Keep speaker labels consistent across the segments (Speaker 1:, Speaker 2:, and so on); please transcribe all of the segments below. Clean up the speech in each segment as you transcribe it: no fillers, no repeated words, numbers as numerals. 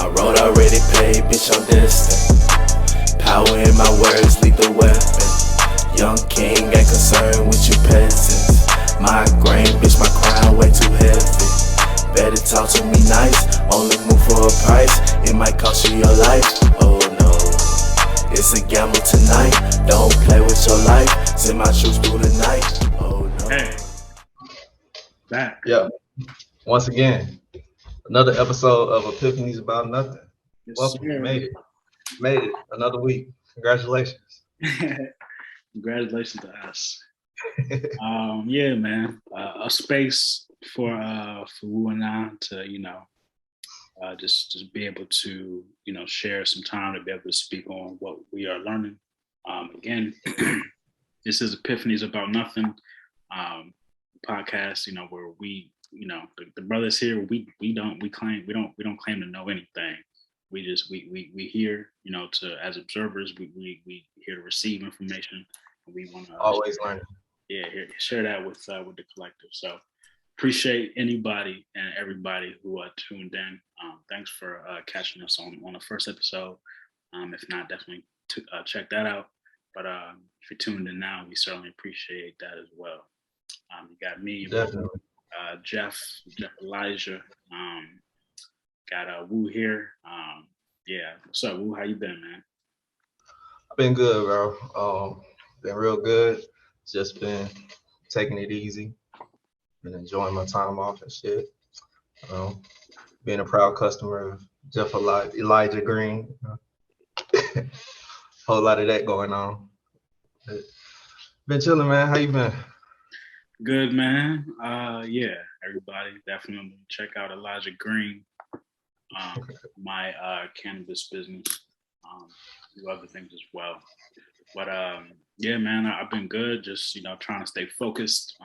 Speaker 1: My road already paid, bitch, I'm destined. Power in my words, lethal weapon. Young king ain't concerned with you peasants. My grain, bitch, my crown way too heavy. Better talk to me nice, only move for a price. It might cost you your life, oh no. It's a gamble tonight, don't play with your life. Send my shoes through the night, oh no.
Speaker 2: Hey, back.
Speaker 3: Yeah. Once again, another episode of Epiphanies about nothing.
Speaker 2: Yes,
Speaker 3: Welcome,
Speaker 2: sir.
Speaker 3: made it another week. Congratulations.
Speaker 2: Congratulations to us. Yeah, man. A space for Wu and I to, just be able to, share some time to be able to speak on what we are learning. Again, this is Epiphanies about nothing. Podcast, where we, the brothers here, we don't claim to know anything. We here, as observers, we here to receive information, and we want to
Speaker 3: Always learning.
Speaker 2: Yeah, share that with the collective. So appreciate anybody and everybody who tuned in. Thanks for catching us on the first episode. If not, definitely check that out. But if you're tuned in now, we certainly appreciate that as well. You got me, Jeff Elijah. Got Wu here. Yeah, what's up, Wu? How you been, man?
Speaker 3: I've been good, bro. Been real good. Just been taking it easy. Been enjoying my time off and shit. Being a proud customer of Jeff Elijah Green. Whole lot of that going on. Been chilling, man. How you been?
Speaker 2: Good, man. Yeah, everybody definitely check out Elijah Green. My cannabis business, do other things as well. But yeah, man, I've been good. Just trying to stay focused,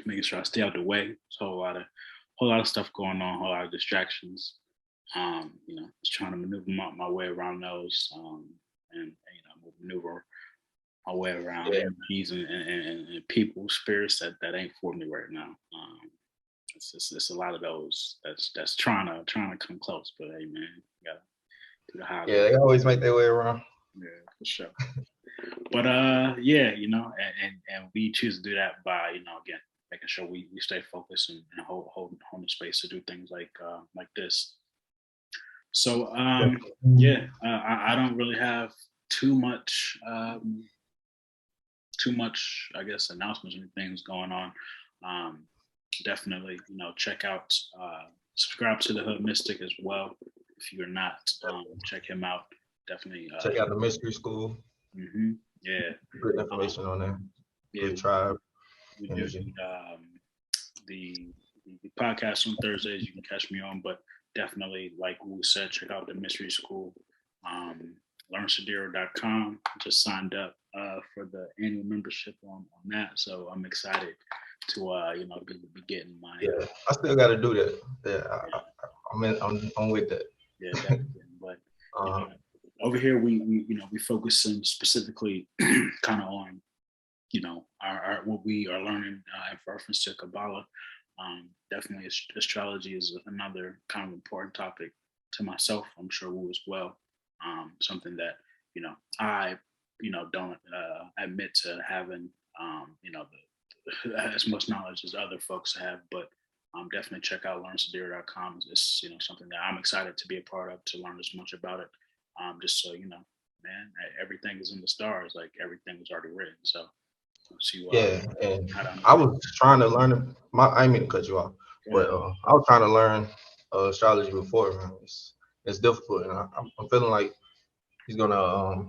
Speaker 2: making sure I stay out the way. There's a whole lot of stuff going on, a whole lot of distractions. Just trying to maneuver my way around those, and maneuver my way around energies and people, spirits that ain't for me right now. It's a lot of those that's trying to come close, but hey, man, you gotta do the high.
Speaker 3: Yeah, they always make their way around.
Speaker 2: Yeah, for sure. But yeah, and we choose to do that by again making sure we stay focused and hold the space to do things like this. So yeah, I don't really have too much I guess announcements and things going on. Definitely, check out, subscribe to the Hood Mystic as well. If you're not, check him out. Definitely
Speaker 3: check out the Mystery School.
Speaker 2: Mm-hmm. Yeah,
Speaker 3: good information on there.
Speaker 2: Yeah,
Speaker 3: good tribe.
Speaker 2: We do the podcast on Thursdays. You can catch me on, but definitely, like we said, check out the Mystery School. LearnSadiro.com. Just signed up for the annual membership on that, so I'm excited to be getting my.
Speaker 3: Yeah, I still got to do that. Yeah, I'm with that.
Speaker 2: Yeah, definitely. But over here we focus in specifically kind of on our what we are learning in reference to Kabbalah. Definitely astrology is another kind of important topic to myself. I'm sure Wu as well. Something that I don't admit to having as much knowledge as other folks have, but definitely check out LearnSadiro.com. It's something that I'm excited to be a part of, to learn as much about it. Just so man, everything is in the stars. Like everything is already written. So see.
Speaker 3: And I was trying to learn. I didn't mean to cut you off, but I was trying to learn astrology before. Man. It's difficult, and I'm feeling like he's gonna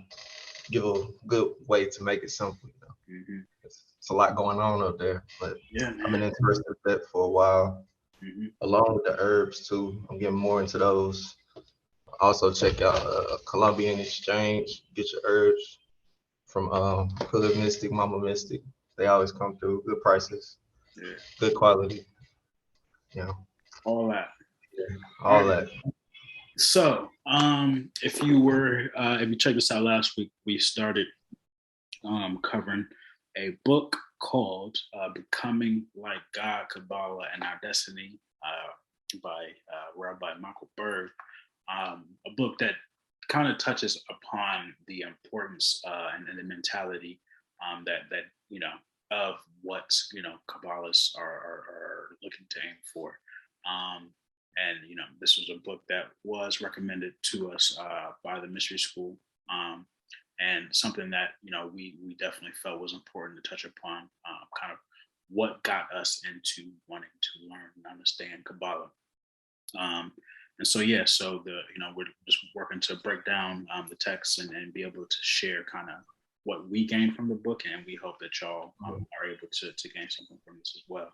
Speaker 3: give a good way to make it simple.
Speaker 2: Mm-hmm.
Speaker 3: It's a lot going on up there, but
Speaker 2: yeah,
Speaker 3: I've been interested in that for a while.
Speaker 2: Mm-hmm.
Speaker 3: Along with the herbs too, I'm getting more into those. Also check out Colombian Exchange. Get your herbs from Hood Mystic, Mama Mystic. They always come through. Good prices, good quality.
Speaker 2: All that.
Speaker 3: Yeah, all that.
Speaker 2: So, if you checked us out last week, we started covering a book called Becoming Like God, Kabbalah, and Our Destiny by Rabbi Michael Berg. a book that kind of touches upon the importance and the mentality that of what Kabbalists are looking to aim for. And this was a book that was recommended to us by the mystery school, and something that we definitely felt was important to touch upon, kind of what got us into wanting to learn and understand Kabbalah. And so so we're just working to break down the text and be able to share kind of what we gained from the book, and we hope that y'all are able to gain something from this as well.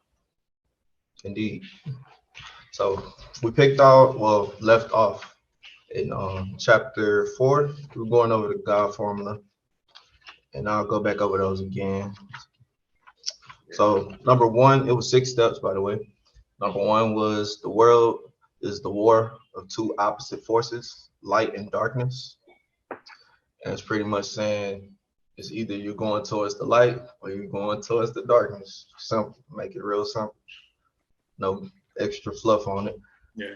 Speaker 3: Indeed. So we left off in chapter 4. We're going over the God formula, and I'll go back over those again. So number 1, it was 6 steps, by the way. Number 1 was the world is the war of two opposite forces, light and darkness. And it's pretty much saying it's either you're going towards the light or you're going towards the darkness. Simple, make it real simple. No extra fluff on it.
Speaker 2: Yeah.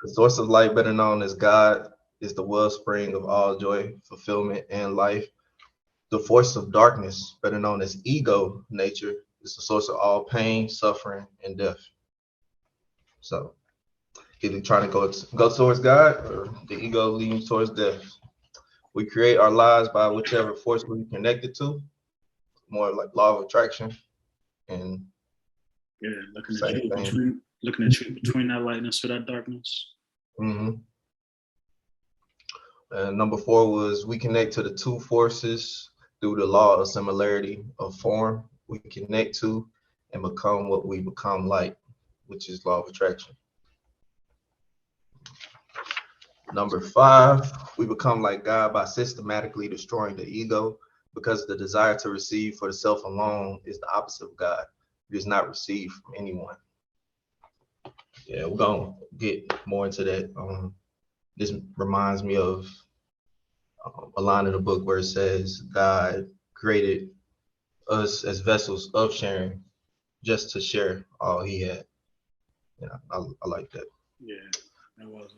Speaker 3: The source of light, better known as God, is the wellspring of all joy, fulfillment, and life. The force of darkness, better known as ego nature, is the source of all pain, suffering, and death. So either trying to go towards God or the ego leads towards death. We create our lives by whichever force we're connected to, more like law of attraction. And
Speaker 2: looking at you between that lightness or that darkness.
Speaker 3: Mm-hmm. And number 4 was we connect to the two forces through the law of similarity of form. We connect to and become what we become like, which is law of attraction. Number 5, we become like God by systematically destroying the ego, because the desire to receive for the self alone is the opposite of God. It is not received from anyone. Yeah, we're going to get more into that. This reminds me of a line in the book where it says God created us as vessels of sharing just to share all he had. Yeah, I like that.
Speaker 2: Yeah, that was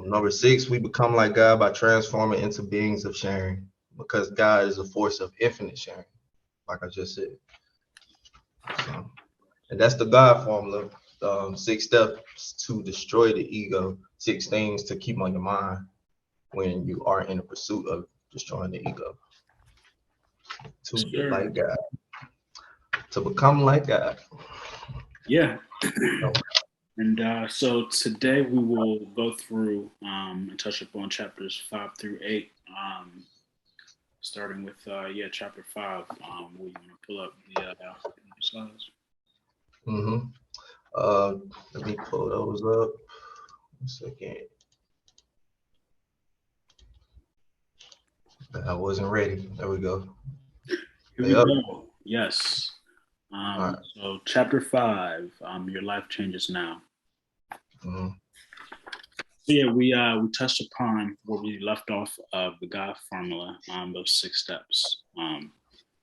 Speaker 3: Number 6, we become like God by transforming into beings of sharing, because God is a force of infinite sharing, like I just said. So, and that's the God formula. 6 steps to destroy the ego, 6 things to keep on your mind when you are in the pursuit of destroying the ego. To be like God. To become like God.
Speaker 2: Yeah. And so today we will go through and touch upon chapters 5 through 8, starting with chapter 5. Will you want to pull up the slides?
Speaker 3: Mm-hmm. Let me pull those up. 1 second. I wasn't ready. There we go.
Speaker 2: Here we go. Yes.
Speaker 3: Right.
Speaker 2: So chapter 5, your life changes now.
Speaker 3: Mm-hmm.
Speaker 2: So yeah, we touched upon where we left off of the God formula, those 6 steps,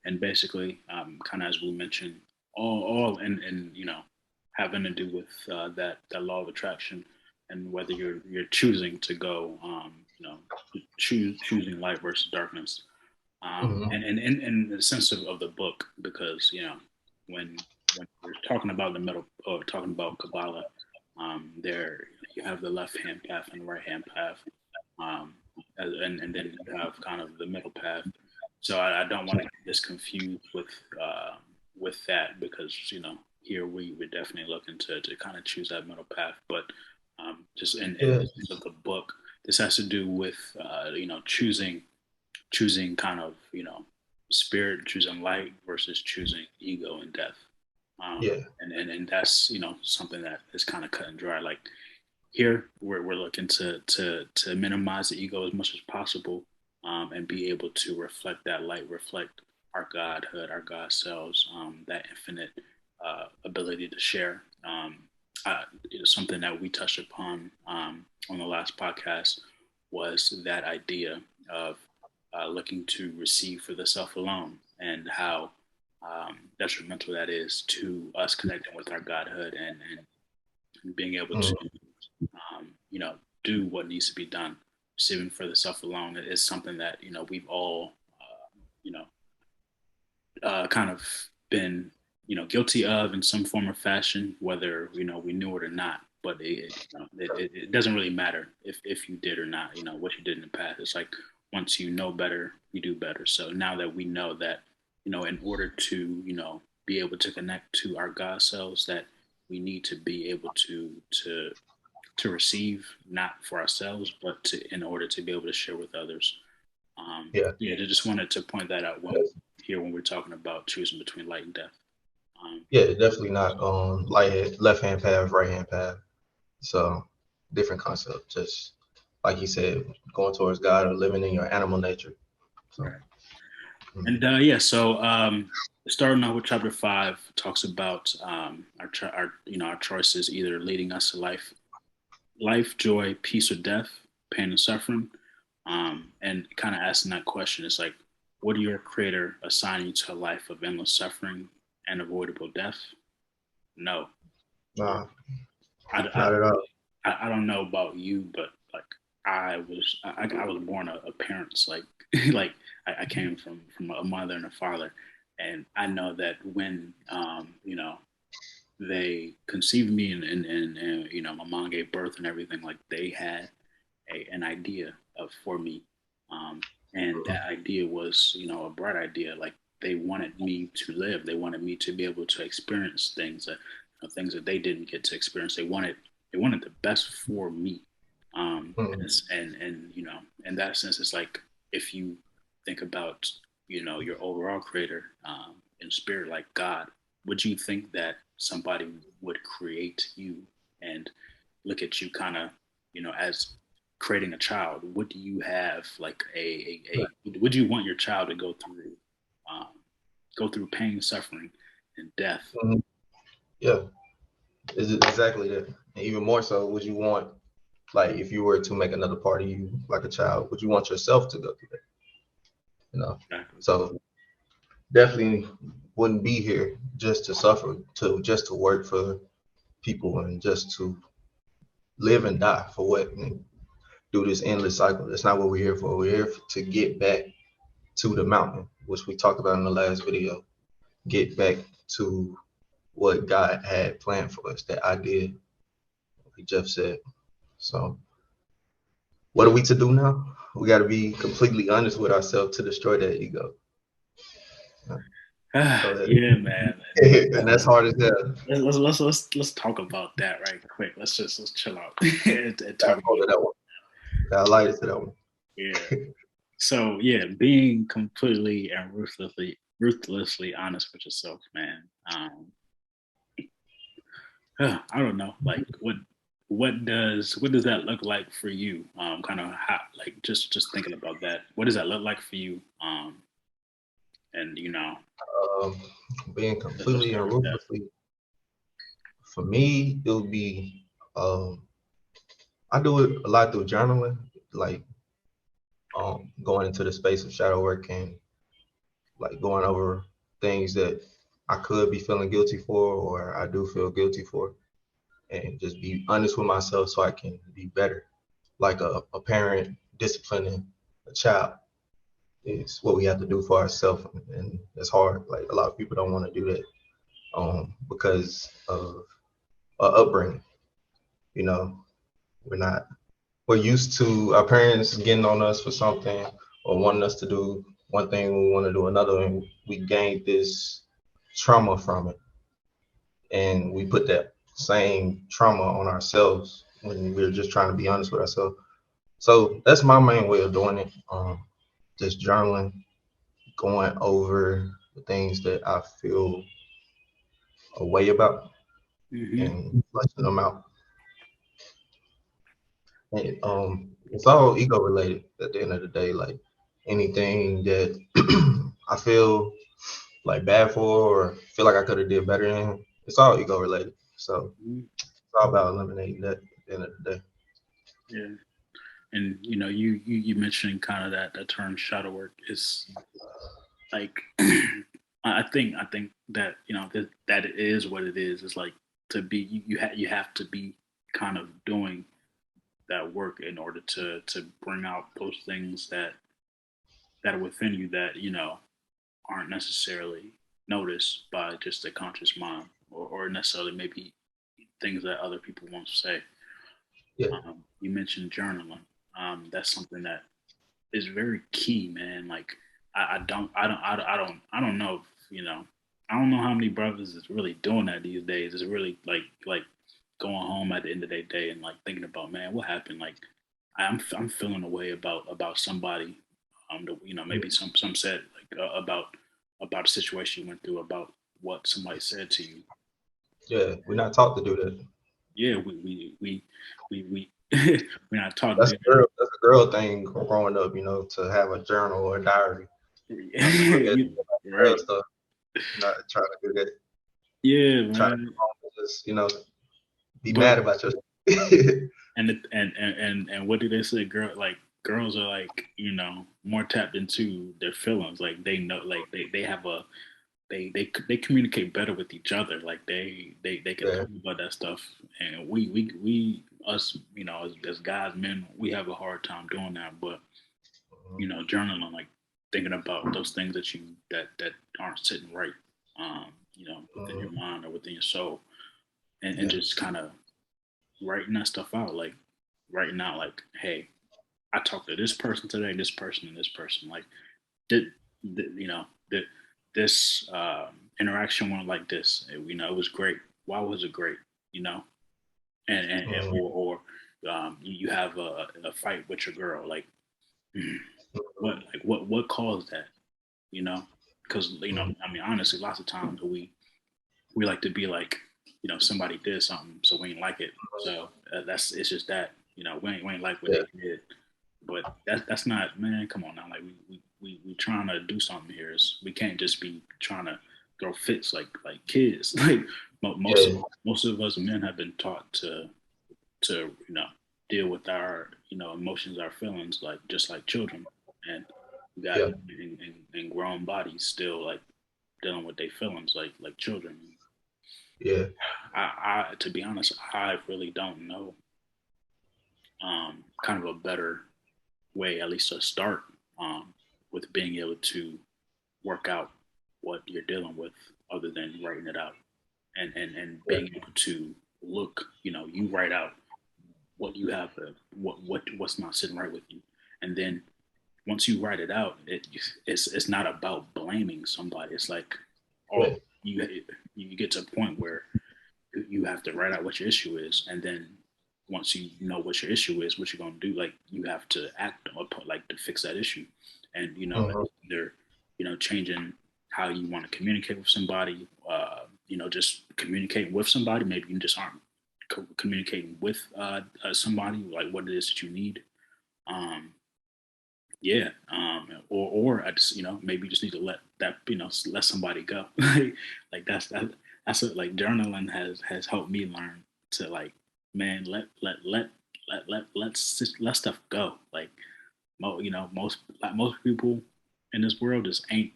Speaker 2: and basically, kind of as we mentioned, all in having to do with that law of attraction, and whether you're choosing to go, choosing light versus darkness, and in the sense of the book, because when we're talking about the middle, or talking about Kabbalah, there you have the left hand path and the right hand path, and then you have kind of the middle path. So I don't want to get this confused with that, because here we're definitely looking to kind of choose that middle path, but just in the sense of the book, this has to do with choosing kind of spirit, choosing light versus choosing ego and death. And that's something that is kind of cut and dry. Like here we're looking to minimize the ego as much as possible, and be able to reflect that light, reflect our Godhood, our God selves, that infinite ability to share. Something that we touched upon on the last podcast was that idea of looking to receive for the self alone, and how detrimental that is to us connecting with our Godhood, and being able to do what needs to be done. Receiving for the self alone is something that we've all kind of been guilty of in some form or fashion, whether we knew it or not. But it doesn't really matter if you did or not. What you did in the past. It's like once you know better, you do better. So now that we know that, in order to be able to connect to our God selves, that we need to be able to receive, not for ourselves, but in order to be able to share with others. I just wanted to point that out when we're talking about choosing between light and death.
Speaker 3: Definitely not left hand path, right hand path. So different concept. Just like you said, going towards God or living in your animal nature. So.
Speaker 2: Right. And so starting out with chapter 5 talks about our choices, either leading us to life, joy, peace, or death, pain and suffering. And kind of asking that question is like, what did your creator assign you to a life of endless suffering and avoidable death? No.
Speaker 3: Not
Speaker 2: at
Speaker 3: all.
Speaker 2: I don't know about you, but like I was born a parents like like I came from a mother and a father, and I know that when they conceived me and my mom gave birth and everything, like they had an idea for me, and that idea was a bright idea. Like they wanted me to live, they wanted me to be able to experience things things that they didn't get to experience. They wanted the best for me. And in that sense, it's like if you think about your overall creator in spirit, like God, would you think that somebody would create you and look at you kind of as creating a child? Would you have like would you want your child to go through pain, suffering, and death?
Speaker 3: Mm-hmm. Yeah, it's exactly that. And even more so, would you want, like, if you were to make another part of you like a child, would you want yourself to go through that?
Speaker 2: Exactly.
Speaker 3: So definitely wouldn't be here just to suffer, just to work for people and just to live and die for what, and do this endless cycle. That's not what we're here for. We're here to get back to the mountain, which we talked about in the last video. Get back to what God had planned for us, that idea, like Jeff said. So what are we to do now? We got to be completely honest with ourselves to destroy that ego.
Speaker 2: Yeah, man.
Speaker 3: And that's hard as hell.
Speaker 2: Let's talk about that right quick. Let's chill out and talk about
Speaker 3: that one. I light it to that one.
Speaker 2: Yeah. So yeah, being completely and ruthlessly honest with yourself, man. I don't know, like what does that look like for you? Kind of how, like just thinking about that. What does that look like for you? And
Speaker 3: Being completely and ruthlessly, for me, it would be, I do it a lot through journaling, like going into the space of shadow work and like going over things that I could be feeling guilty for, or I do feel guilty for, and just be honest with myself so I can be better. Like a parent disciplining a child is what we have to do for ourselves, and it's hard. Like a lot of people don't want to do that because of upbringing. We're used to our parents getting on us for something or wanting us to do one thing, we want to do another, and we gained this trauma from it, and we put that same trauma on ourselves when we're just trying to be honest with ourselves. So that's my main way of doing it. Just journaling, going over the things that I feel a way about, and fleshing them out. And it's all ego related at the end of the day. Like anything that I feel like bad for or feel like I could have did better in, it's all ego related. So it's all about eliminating that at the end of the day.
Speaker 2: Yeah. And you mentioned kind of that term shadow work is like I think that that it is what it is. It's like to be you have to be kind of doing that work in order to bring out those things that are within you that aren't necessarily noticed by just the conscious mind, or necessarily maybe things that other people won't say.
Speaker 3: Yeah.
Speaker 2: You mentioned journaling. That's something that is very key, man. Like I don't know. I don't know how many brothers is really doing that these days. It's really like going home at the end of their day and like thinking about, man, what happened? Like I'm feeling a way about somebody. Maybe some said like about a situation you went through, about what somebody said to you.
Speaker 3: Yeah, we're not taught to do that.
Speaker 2: Yeah, we we're not taught to
Speaker 3: That's
Speaker 2: do
Speaker 3: that's a girl thing growing up, to have a journal or a diary.
Speaker 2: that.
Speaker 3: Girl
Speaker 2: Right.
Speaker 3: stuff, not trying to do that.
Speaker 2: Yeah,
Speaker 3: Trying
Speaker 2: man.
Speaker 3: to just, be
Speaker 2: But
Speaker 3: mad about yourself.
Speaker 2: and what do they say? Girls are like, more tapped into their feelings. Like they know, like they have a they communicate better with each other. Like they can
Speaker 3: Yeah.
Speaker 2: talk about that stuff. And we us, as guys, men, we have a hard time doing that. But journaling, like thinking about those things that aren't sitting right, within your mind or within your soul, and just kind of writing that stuff out, like writing out, like, hey, I talked to this person today, this person, and this person. Like, did this interaction went like this. It was great. Why was it great? You know, and or you have a fight with your girl. Like, what caused that? Because I mean, honestly, lots of times we like to be like, somebody did something, so we ain't like it. So it's just that, we ain't like what they did. But that's not, man. Come on now, like we trying to do something here. We can't just be trying to throw fits like kids. Like most of us men have been taught to deal with our emotions, our feelings, like just like children, and we got in grown bodies still like dealing with their feelings like children.
Speaker 3: Yeah.
Speaker 2: I to be honest, I really don't know kind of a better way, at least to start with being able to work out what you're dealing with, other than writing it out, and being able to look, you write out what you have, what's not sitting right with you, and then once you write it out, it's not about blaming somebody. It's like, you get to a point where you have to write out what your issue is, and then once you know what your issue is, what you're going to do, like you have to act upon, like, to fix that issue, and either changing how you want to communicate with somebody, just communicate with somebody. Maybe you just aren't communicating with somebody, like what it is that you need. Yeah. Or I just, maybe you just need to let that, let somebody go. Like that's what, like, journaling has helped me learn to, like, man, let stuff go. Like, most people in this world just ain't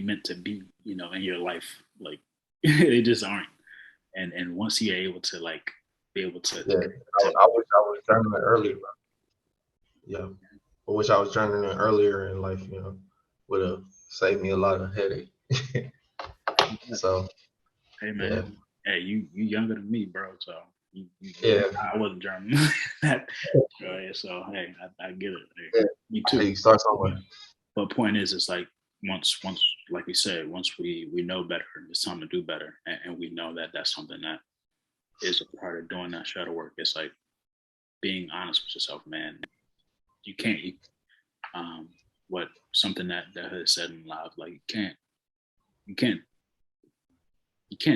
Speaker 2: meant to be, in your life. Like, they just aren't. And once you're able to, like, be able to,
Speaker 3: I wish I was journaling earlier. Yeah. I wish I was journaling earlier in life, would have saved me a lot of headache. So,
Speaker 2: hey man, hey, you younger than me, bro. So I wasn't German. So hey, I get it. Hey, me too.
Speaker 3: You start somewhere.
Speaker 2: But point is, it's like once, like we said, once we know better, it's time to do better, and we know that that's something that is a part of doing that shadow work. It's like being honest with yourself, man. You can't. What something that has said in live, like you can't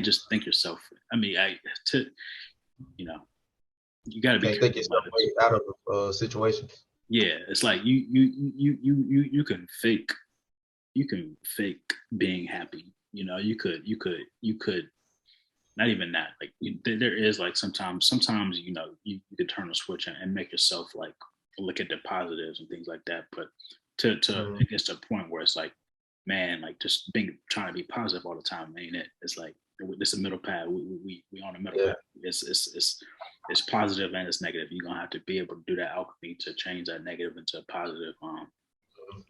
Speaker 2: just think yourself. I mean, you got to be
Speaker 3: careful. Think yourself way out of situations.
Speaker 2: Yeah, it's like you can fake being happy. You could not even that. Like, there is, like, sometimes you could turn a switch and make yourself, like, look at the positives and things like that. But to it gets to a point where it's like, man, like, just trying to be positive all the time, ain't it? It's like this is a middle path. We on a middle path. It's positive and it's negative. You're gonna have to be able to do that alchemy to change that negative into a positive.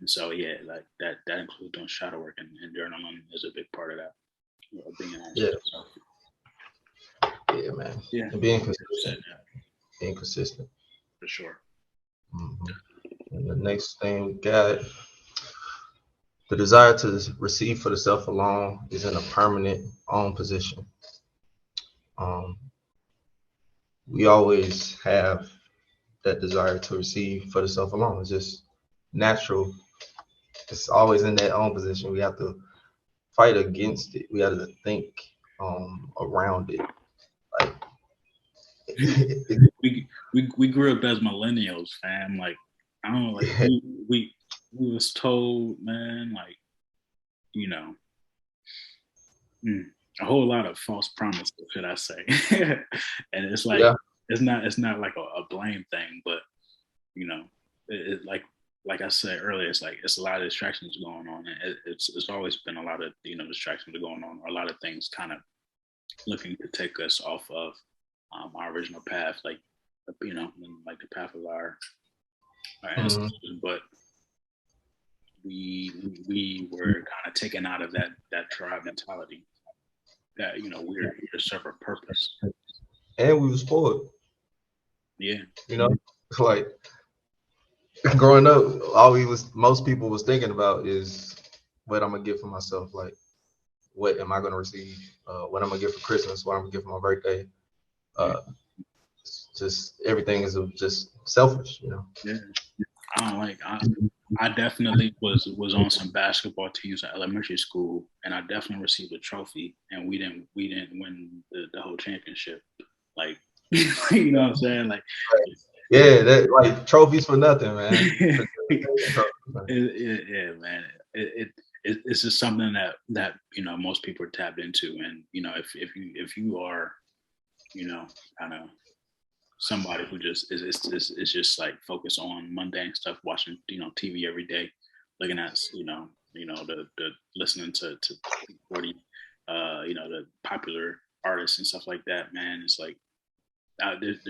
Speaker 2: And so yeah, like that includes doing shadow work, and journaling is a big part of that. Being honest.
Speaker 3: Yeah, man.
Speaker 2: Yeah.
Speaker 3: And being consistent. Being consistent.
Speaker 2: For sure.
Speaker 3: And the next thing we got, the desire to receive for the self alone is in a permanent own position. We always have that desire to receive for the self alone. It's just natural. It's always in that own position. We have to fight against it. We have to think around it. Like
Speaker 2: we grew up as millennials, fam. Like I don't know, like we was told, man, like a whole lot of false promises, should I say? And it's like it's not like a blame thing, but it like I said earlier, it's a lot of distractions going on, and it's always been a lot of distractions going on, or a lot of things kind of looking to take us off of our original path, like like the path of our ancestors. But we were kind of taken out of that tribe mentality, that we're here to serve a purpose,
Speaker 3: and we were spoiled.
Speaker 2: Yeah,
Speaker 3: like growing up, most people was thinking about is what I'm gonna get for myself. Like, what am I gonna receive? What I'm gonna get for Christmas? What I'm gonna get for my birthday? Just everything is just selfish,
Speaker 2: Yeah, I definitely was on some basketball teams at elementary school, and I definitely received a trophy, and we didn't win the whole championship. Like, you know what I'm saying? Like,
Speaker 3: yeah, that like trophies for nothing, man.
Speaker 2: Yeah, man. It's just something that most people are tapped into, and if you are kind of somebody who just is just like focused on mundane stuff, watching TV every day, looking at the listening to 40 the popular artists and stuff like that, man. It's like there's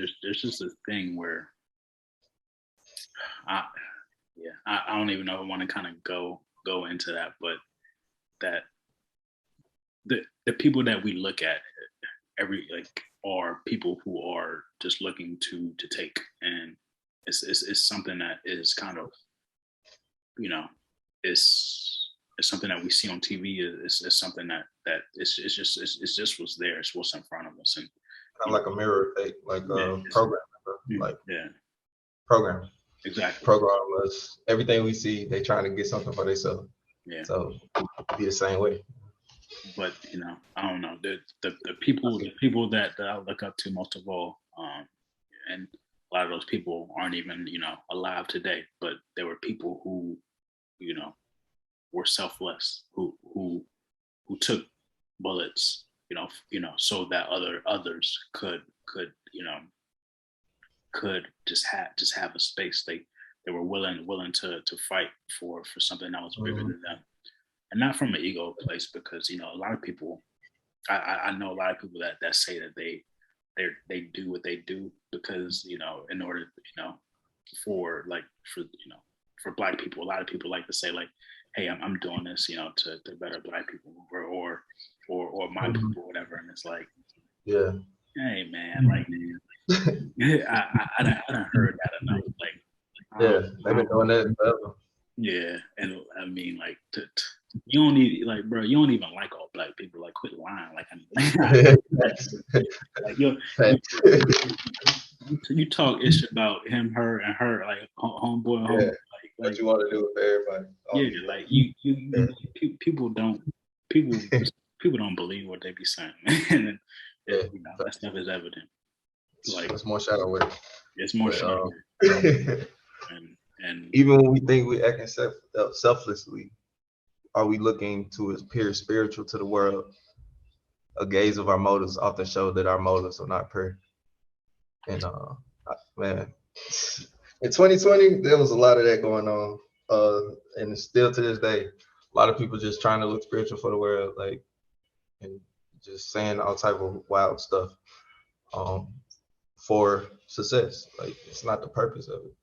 Speaker 2: just this thing where I don't even know if I want to kind of go into that, but that the people that we look at are people who are just looking to take, and it's something that is kind of it's something that we see on TV. It's something that it's just what's there. It's what's in front of us, and
Speaker 3: kind of like a mirror effect, like programming, like programming.
Speaker 2: Exactly.
Speaker 3: Program us. Everything we see, they trying to get something for themselves.
Speaker 2: Yeah.
Speaker 3: So be the same way.
Speaker 2: But I don't know, the people that I look up to most of all, and a lot of those people aren't even alive today. But there were people who were selfless, who took bullets, so that others could just have a space. They were willing to fight for something that was bigger than them. And not from an ego place, because a lot of people, I know a lot of people that say that they do what they do because in order for Black people, a lot of people like to say like, hey, I'm doing this to better Black people or my people, whatever. And it's like, hey man, like I done heard that enough. Like
Speaker 3: they've been doing that forever.
Speaker 2: Yeah, and I mean, like, you don't need, like, bro, you don't even like all Black people. Like, quit lying. Like, you talk ish about him, her, and her, like homeboy and homeboy. Like,
Speaker 3: what you want to do with everybody?
Speaker 2: Like people don't believe what they be saying, and that stuff is evident. Like,
Speaker 3: it's more shadow work.
Speaker 2: It's more shadow work. And
Speaker 3: even when we think we're acting selflessly, are we looking to appear spiritual to the world? A gaze of our motives often show that our motives are not pure. And man, in 2020, there was a lot of that going on. And still to this day, a lot of people just trying to look spiritual for the world, like, and just saying all type of wild stuff for success. Like it's not the purpose of it.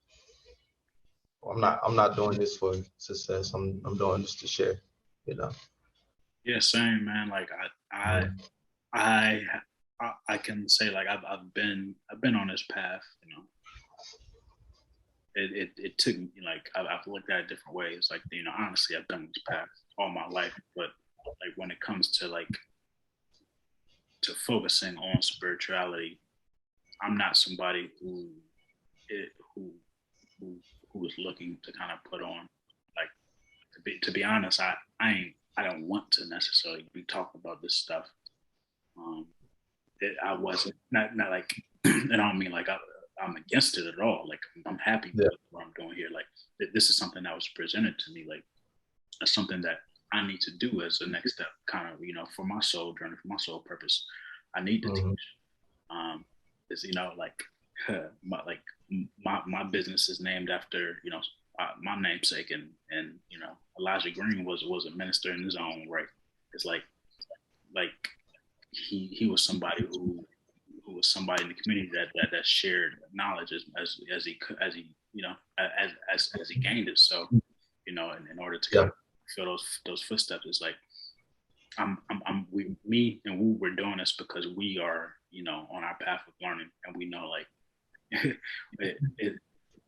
Speaker 3: I'm not doing this for success. I'm doing this to share, you know.
Speaker 2: Yeah, same, man. Like I I can say like I've been on this path, you know. It took me like I've looked at it different ways. Like, you know, honestly, I've done this path all my life, but like when it comes to like to focusing on spirituality, I'm not somebody who is looking to kind of put on like to be honest, I don't want to necessarily be talking about this stuff. I wasn't not like I don't mean like I'm against it at all. Like I'm happy with what I'm doing here. Like this is something that was presented to me. Like that's something that I need to do as the next step, kind of, you know, for my soul journey, for my soul purpose. I need to teach. Is, you know, like my business is named after, you know, my namesake, and you know, Elijah Green was a minister in his own right. It's like he was somebody who was somebody in the community that shared knowledge as he you know as he gained it. So, you know, in order to kind of fill those footsteps, it's like me and Wu, we're doing this because we are, you know, on our path of learning, and we know like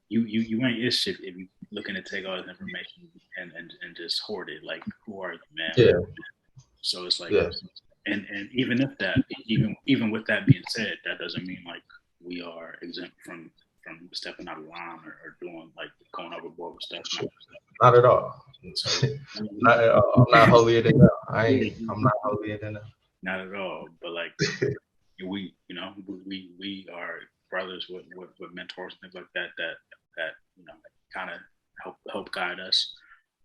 Speaker 2: you ain't ish if you looking to take all this information and just hoard it. Like, who are you, man?
Speaker 3: Yeah.
Speaker 2: So it's like, and even if that, even with that being said, that doesn't mean like we are exempt from stepping out of line or doing like going overboard with stuff.
Speaker 3: Not at all.
Speaker 2: So,
Speaker 3: not at all. I'm not holier than thou. I'm not holier than thou.
Speaker 2: Not at all. But like we, you know, we are brothers with mentors and things like that you know, kind of help guide us,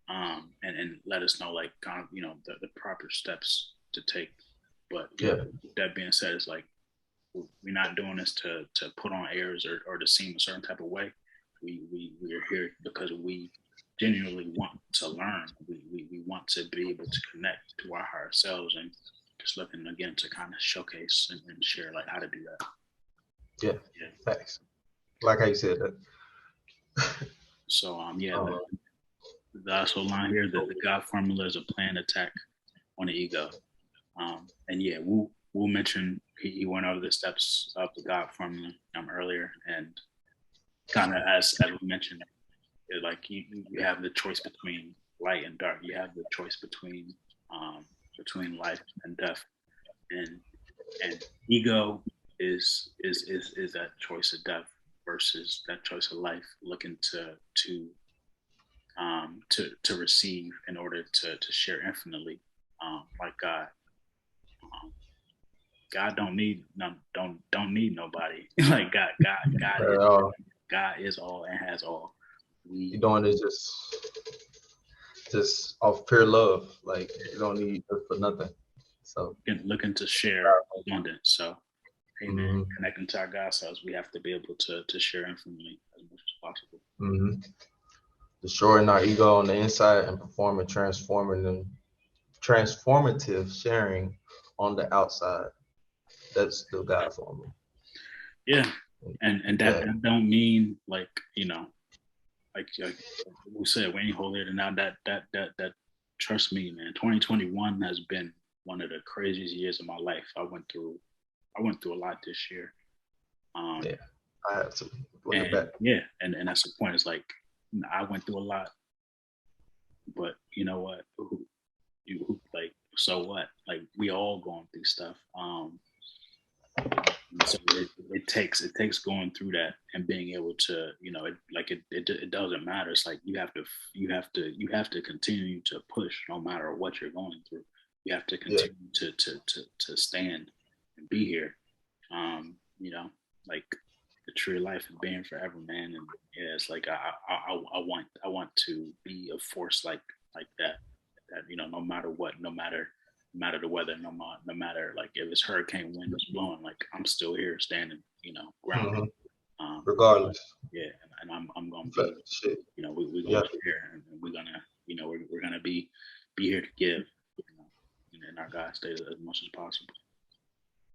Speaker 2: and let us know like kind of, you know, the proper steps to take. But that being said, it's like we're not doing this to put on airs or to seem a certain type of way. We are here because we genuinely want to learn. We want to be able to connect to our higher selves, and just looking again to kind of showcase and share like how to do that.
Speaker 3: Yeah. Thanks. Like how you said that.
Speaker 2: So the also line here that the God formula is a planned attack on the ego. And yeah, Wu mentioned he went over the steps of the God formula earlier, and kind of as we mentioned, like you have the choice between light and dark. You have the choice between life and death, and ego is that choice of death versus that choice of life, looking to receive in order to share infinitely, like God. God don't need nobody. Like God is all and has all.
Speaker 3: You're doing this just off pure love. Like you don't need it for nothing. So
Speaker 2: looking to share abundance. So amen. Connecting to our God selves, we have to be able to share infinitely as much as possible.
Speaker 3: Destroying our ego on the inside and performing transformative sharing on the outside. That's the God formula.
Speaker 2: Yeah, and that don't mean like, you know, like we said, we ain't holier than thou. That trust me, man. 2021 has been one of the craziest years of my life. I went through a lot this year.
Speaker 3: I have to look
Speaker 2: and,
Speaker 3: back.
Speaker 2: Yeah, and that's the point. It's like I went through a lot, but you know what? Like, so what? Like, we all going through stuff. So it takes going through that and being able to, you know, it doesn't matter. It's like you have to continue to push no matter what you're going through. You have to continue to stand and be here. You know, like the tree of life is being forever, man. And yeah, it's like I want to be a force like that, you know, no matter what, no matter the weather, no matter like if it's hurricane wind is blowing, like I'm still here standing, you know, grounded.
Speaker 3: Regardless.
Speaker 2: Yeah, and I'm gonna be, you know, we're gonna be here, and we're gonna, you know, we're gonna be here to give, you know, in our God stays as much as possible.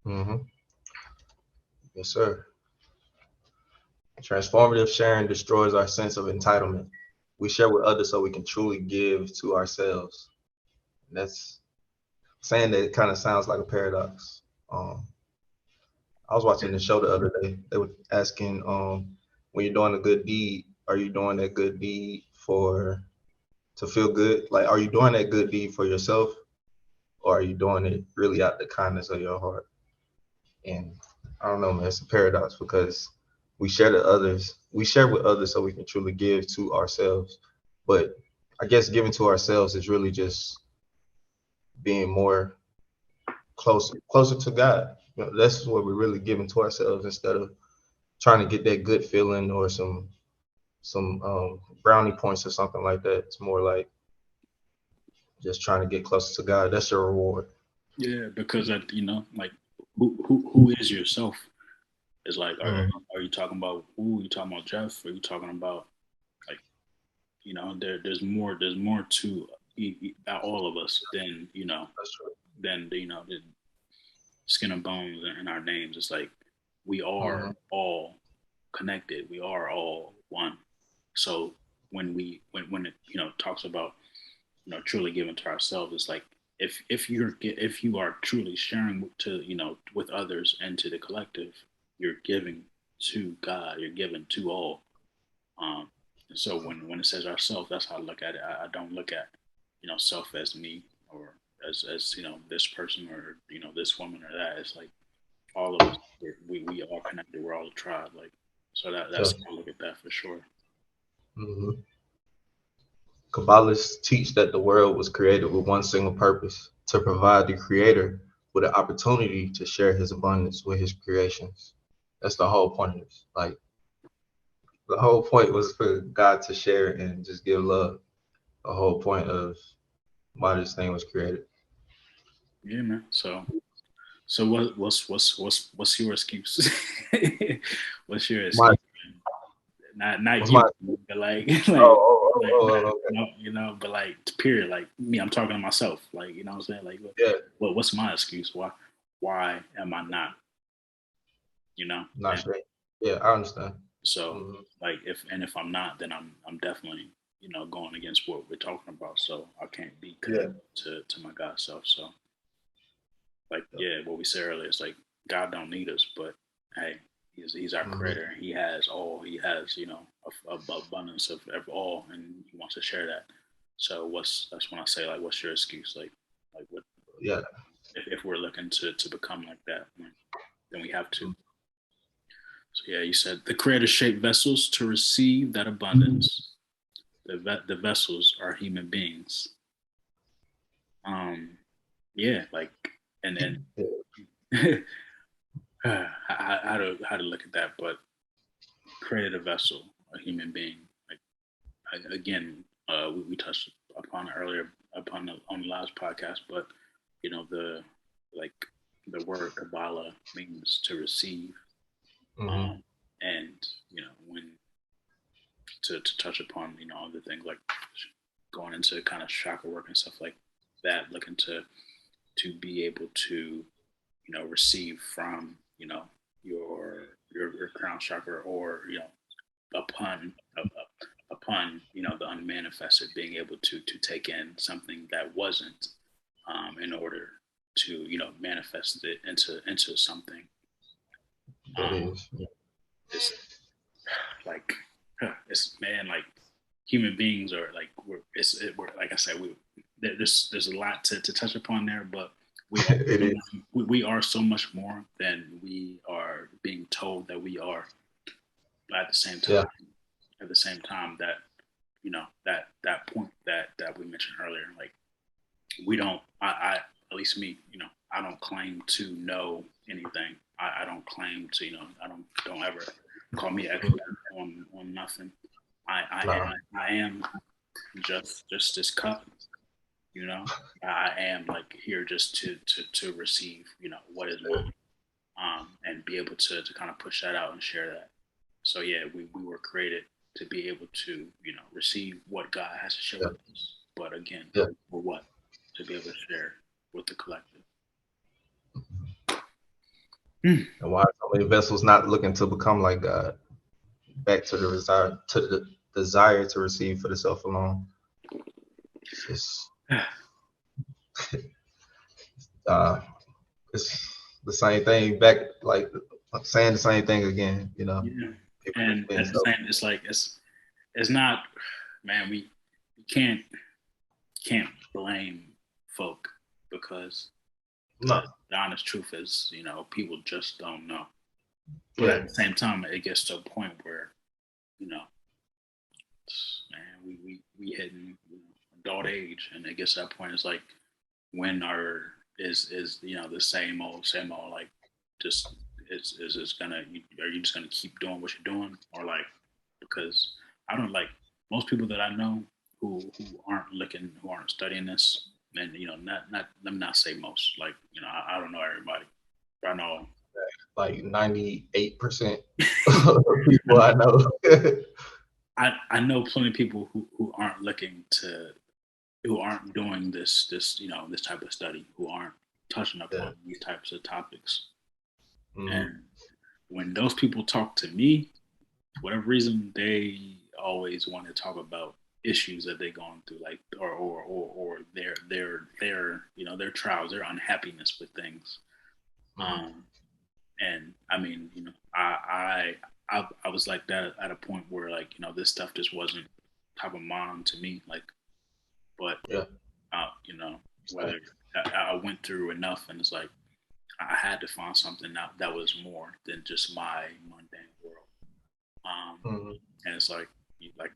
Speaker 3: Mm-hmm. Yes, sir. Transformative sharing destroys our sense of entitlement. We share with others so we can truly give to ourselves. That's saying that it kind of sounds like a paradox. I was watching the show the other day. They were asking, when you're doing a good deed, are you doing that good deed to feel good? Like, are you doing that good deed for yourself, or are you doing it really out the kindness of your heart? And I don't know, man, it's a paradox because we share with others so we can truly give to ourselves. But I guess giving to ourselves is really just being more closer to God. You know, that's what we're really giving to ourselves instead of trying to get that good feeling or some brownie points or something like that. It's more like just trying to get closer to God. That's your reward.
Speaker 2: Yeah, because like who is yourself? It's like, are you talking about who? Are you talking about Jeff? Are you talking about like, there's more to all of us than
Speaker 3: That's true.
Speaker 2: than the skin and bones in our names. It's like we are all connected. We are all one. So when it talks about truly giving to ourselves, it's like if you are truly sharing with others and to the collective, you're giving to God. You're giving to all. And so when it says ourself, that's how I look at it. I don't look at self as me or as this person or this woman or that. It's like all of us. We all connected. We're all a tribe. Like so that's how I look at that for sure.
Speaker 3: Mm-hmm. Kabbalists teach that the world was created with one single purpose: to provide the creator with an opportunity to share his abundance with his creations. That's the whole point of this. Like, the whole point was for God to share and just give love. The whole point of why this thing was created.
Speaker 2: Yeah, man. So what's your excuse? What's your
Speaker 3: My,
Speaker 2: excuse? Not
Speaker 3: what's
Speaker 2: you,
Speaker 3: my,
Speaker 2: but like but like period. Like me, I'm talking to myself. Like what I'm saying. Like
Speaker 3: yeah,
Speaker 2: what's my excuse? Why am I not?
Speaker 3: not
Speaker 2: And
Speaker 3: sure. Yeah, I understand.
Speaker 2: so
Speaker 3: Mm-hmm.
Speaker 2: like if I'm not, then I'm definitely going against what we're talking about. So I can't be
Speaker 3: Yeah,
Speaker 2: connected to my God self. So like what we said earlier, it's like God don't need us, but hey, he's our
Speaker 3: mm-hmm.
Speaker 2: creator. He has all. He has a abundance of all, and he wants to share that. So that's when I say like, what's your excuse? Like what?
Speaker 3: Yeah.
Speaker 2: If we're looking to become like that, then we have to. So yeah, you said the creator shaped vessels to receive that abundance. The vessels are human beings. Yeah, like and then how to look at that, but created a vessel, a human being. Like again, we touched upon it earlier on the last podcast, but the like the word Kabbalah means to receive,
Speaker 3: Mm-hmm.
Speaker 2: and when to touch upon other things like going into kind of chakra work and stuff like that, looking to be able to receive from your crown chakra, or upon the unmanifested, being able to take in something that wasn't, in order to manifest it into something.
Speaker 3: That is.
Speaker 2: It's like it's man, like human beings are like we're like I said, there's a lot to touch upon there, but we are
Speaker 3: It is.
Speaker 2: we are so much more than we are being told that we are. But
Speaker 3: Yeah.
Speaker 2: at the same time, that that point that we mentioned earlier, like we don't. I at least me, I don't claim to know anything. I don't claim to, I don't ever call me expert on nothing.
Speaker 3: Nah.
Speaker 2: I am just this cup, I am like here just to receive, what is mine, and be able to kind of push that out and share that. So yeah, we were created to be able to, receive what God has to share
Speaker 3: Yeah.
Speaker 2: with us. But again,
Speaker 3: Yeah.
Speaker 2: for what? To be able to share with the collective. Mm.
Speaker 3: And why so many vessels not looking to become like God, back to the desire to receive for the self alone. It's uh, it's the same thing back, like saying the same thing again. You know,
Speaker 2: Yeah.
Speaker 3: people just
Speaker 2: And
Speaker 3: being
Speaker 2: at the
Speaker 3: so.
Speaker 2: same, it's like it's not, man. We can't blame folk because
Speaker 3: No,
Speaker 2: the honest truth is, people just don't know. But
Speaker 3: yeah,
Speaker 2: at the same time, it gets to a point where, you know, man, we hitting adult age, and it gets to that point. It's like, when is the same old, like, just is this gonna, are you just gonna keep doing what you're doing, or like, because I don't like most people that I know who aren't looking, who aren't studying this, and not let me not say most, like, I don't know everybody, but I know
Speaker 3: like 98% of people I know.
Speaker 2: I know plenty of people who aren't looking to, who aren't doing this type of study, who aren't touching
Speaker 3: Yeah.
Speaker 2: upon these types of topics.
Speaker 3: Mhm.
Speaker 2: And when those people talk to me, for whatever reason, they always want to talk about issues that they're going through, like, or their trials, their unhappiness with things.
Speaker 3: Mhm.
Speaker 2: And I mean, I was like that at a point where, like, this stuff just wasn't top of mind to me, like, but
Speaker 3: Yeah.
Speaker 2: whether I went through enough, and it's like I had to find something that was more than just my mundane world.
Speaker 3: Mhm.
Speaker 2: And it's like, like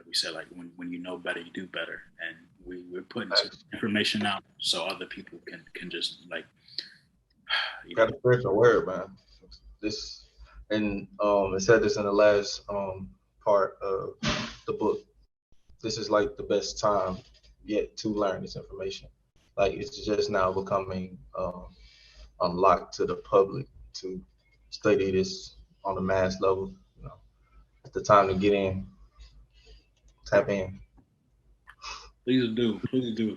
Speaker 2: we said, like, when you know better, you do better, and we're putting some information out so other people can just, like,
Speaker 3: Got to spread the word, man. This and it said this in the last part of the book. This is like the best time yet to learn this information. Like it's just now becoming unlocked to the public to study this on a mass level. You know, it's the time to get in, tap in.
Speaker 2: please do,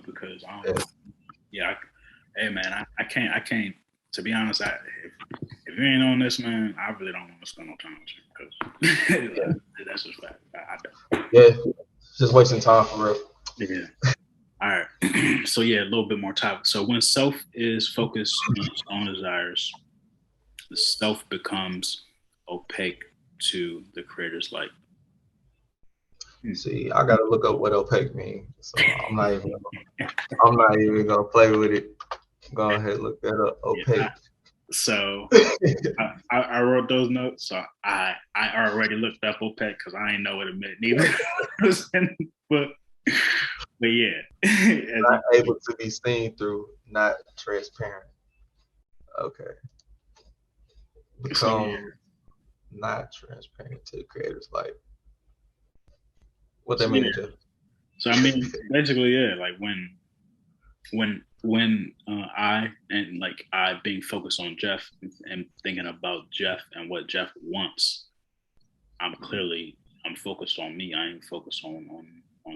Speaker 2: because
Speaker 3: Yeah.
Speaker 2: yeah, hey man, I can't, to be honest, if you ain't on this, man, I really don't want to spend no time with you, because that's just fact. I don't.
Speaker 3: Yeah, just wasting time for real.
Speaker 2: Yeah. All right. So yeah, a little bit more topic. So when self is focused on its own desires, the self becomes opaque to the creator's light.
Speaker 3: See, I gotta look up what opaque means, so I'm not even gonna play with it. Go ahead, look that up.
Speaker 2: Yeah.
Speaker 3: Opaque.
Speaker 2: So I wrote those notes. So I already looked up opaque because I ain't know what it meant neither. but but yeah,
Speaker 3: Not able to be seen through, not transparent. Okay.
Speaker 2: so yeah.
Speaker 3: Become not transparent to the creator's light. What
Speaker 2: So
Speaker 3: that
Speaker 2: yeah.
Speaker 3: mean, Jeff?
Speaker 2: So I mean, basically, yeah, like when I, and like I being focused on Jeff and thinking about Jeff and what Jeff wants, I'm focused on me. I ain't focused on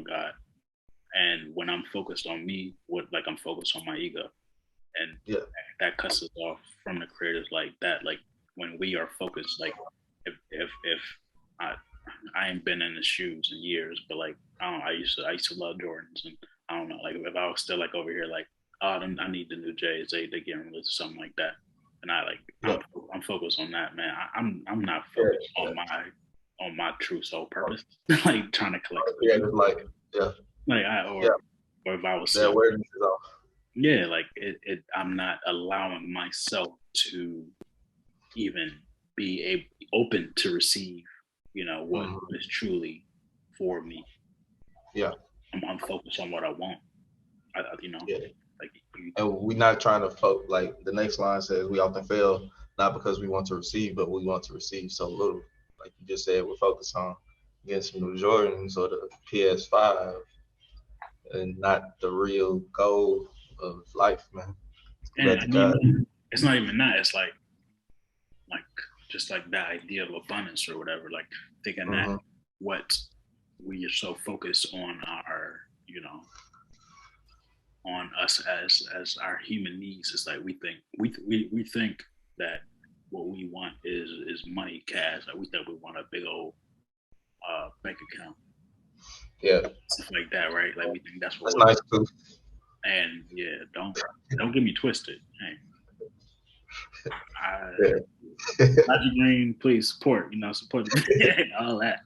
Speaker 2: God. And when I'm focused on me, like, I'm focused on my ego, and
Speaker 3: Yeah.
Speaker 2: that cuts us off from the creators, like that. Like, when we are focused, like, if I I ain't been in the shoes in years, but like, I don't know, I used to love Jordans, and I don't know, like, if I was still like over here, like, oh, I need the new J's, they getting released or something like that, and
Speaker 3: Yeah.
Speaker 2: I'm focused on that, man. I'm not
Speaker 3: Yeah.
Speaker 2: focused on my true soul purpose, like trying to collect
Speaker 3: Creator's light. Yeah.
Speaker 2: like
Speaker 3: Yeah.
Speaker 2: or if I was
Speaker 3: That
Speaker 2: sleeping,
Speaker 3: awareness is off.
Speaker 2: yeah, like I'm not allowing myself to even be open to receive, what is truly for me.
Speaker 3: Yeah.
Speaker 2: I'm focused on what I want.
Speaker 3: Yeah.
Speaker 2: Like,
Speaker 3: And we're not trying to like the next line says we often fail not because we want to receive, but we want to receive so little. Like you just said, we're focused on getting some new Jordans or the PS5 and not the real goal of life, man.
Speaker 2: and
Speaker 3: Back to
Speaker 2: I
Speaker 3: God.
Speaker 2: mean, it's not even that. It's like just like that idea of abundance or whatever. Like, thinking that what we are so focused on our, on us as our human needs, is like we think that what we want is money, cash. Like we think we want a big old bank account,
Speaker 3: Yeah,
Speaker 2: stuff like that, right? Like we think that's what.
Speaker 3: that's nice too.
Speaker 2: And yeah, don't get me twisted. Hey, Magic Green, please support. Support all that.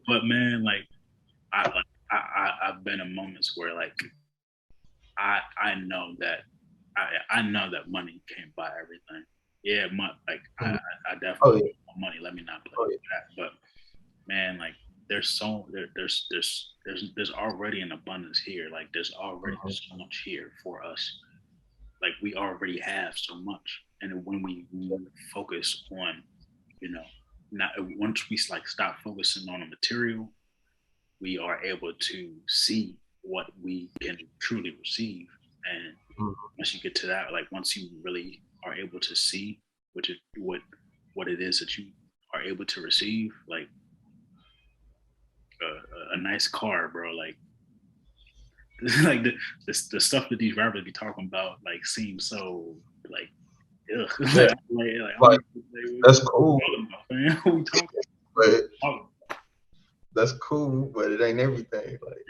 Speaker 2: But man, like I've been in moments where like I know that I know that money can't buy everything. Yeah, I definitely want money. Let me not play with that. But man, like there's already an abundance here. Like there's already so much here for us. Like we already have so much, and when we focus on, not once we like stop focusing on the material, we are able to see what we can truly receive. And once you get to that, like once you really are able to see what it is that you are able to receive, like a nice car, bro, like like the stuff that these rappers be talking about, like seems so like ugh.
Speaker 3: Yeah. like that's cool. But that's cool, but it ain't everything. Like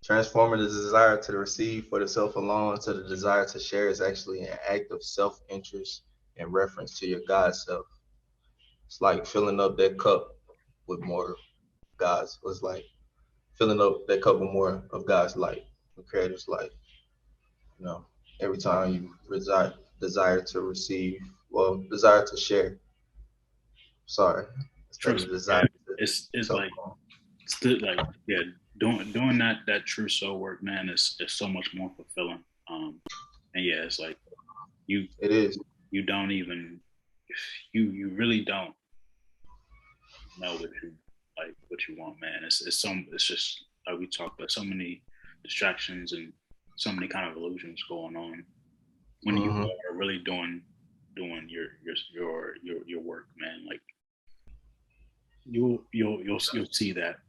Speaker 3: transforming the desire to receive for the self alone to the desire to share is actually an act of self-interest in reference to your God self. It's like filling up that cup with more God's. It's like filling up that cup with more of God's light, the Creator's light. Every time you desire to receive, desire to share. Sorry,
Speaker 2: trust me,
Speaker 3: desire.
Speaker 2: It's like yeah, doing that true soul work, man, is so much more fulfilling. And yeah, it's like
Speaker 3: it is.
Speaker 2: You don't even you really don't know what you want, man. It's just like we talked about, so many distractions and so many kind of illusions going on when you are really doing your work, man. Like you'll see that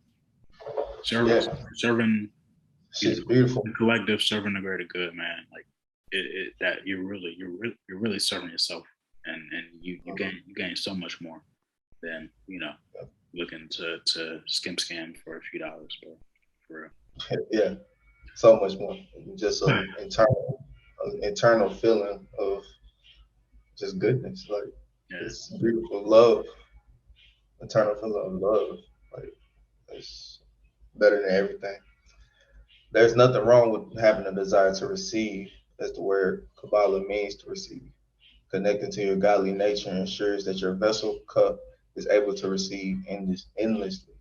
Speaker 2: serving
Speaker 3: beautiful.
Speaker 2: the collective, serving the greater good, man. Like that you're really serving yourself, and you gain so much more than looking to scam for a few dollars, bro. For real.
Speaker 3: Yeah, so much more. Just an internal feeling of just goodness, like it's beautiful love, internal feeling of love. Like it's better than everything. There's nothing wrong with having a desire to receive, as the word Kabbalah means to receive. Connecting to your godly nature ensures that your vessel cup is able to receive endlessly.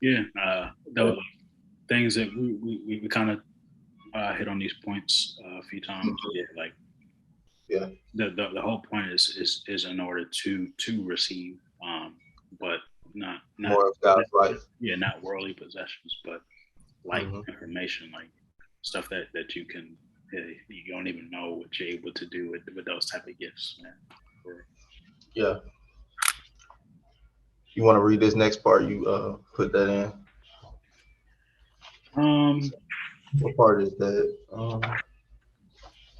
Speaker 2: Yeah, those things that we kind of hit on these points a few times.
Speaker 3: Yeah,
Speaker 2: the whole point is in order to receive, but not
Speaker 3: more of God's life.
Speaker 2: Yeah, not worldly possessions, but like information, like stuff that you can. You don't even know what you're able to do with those type of gifts, man.
Speaker 3: Yeah. You want to read this next part? You put that in. What part is that?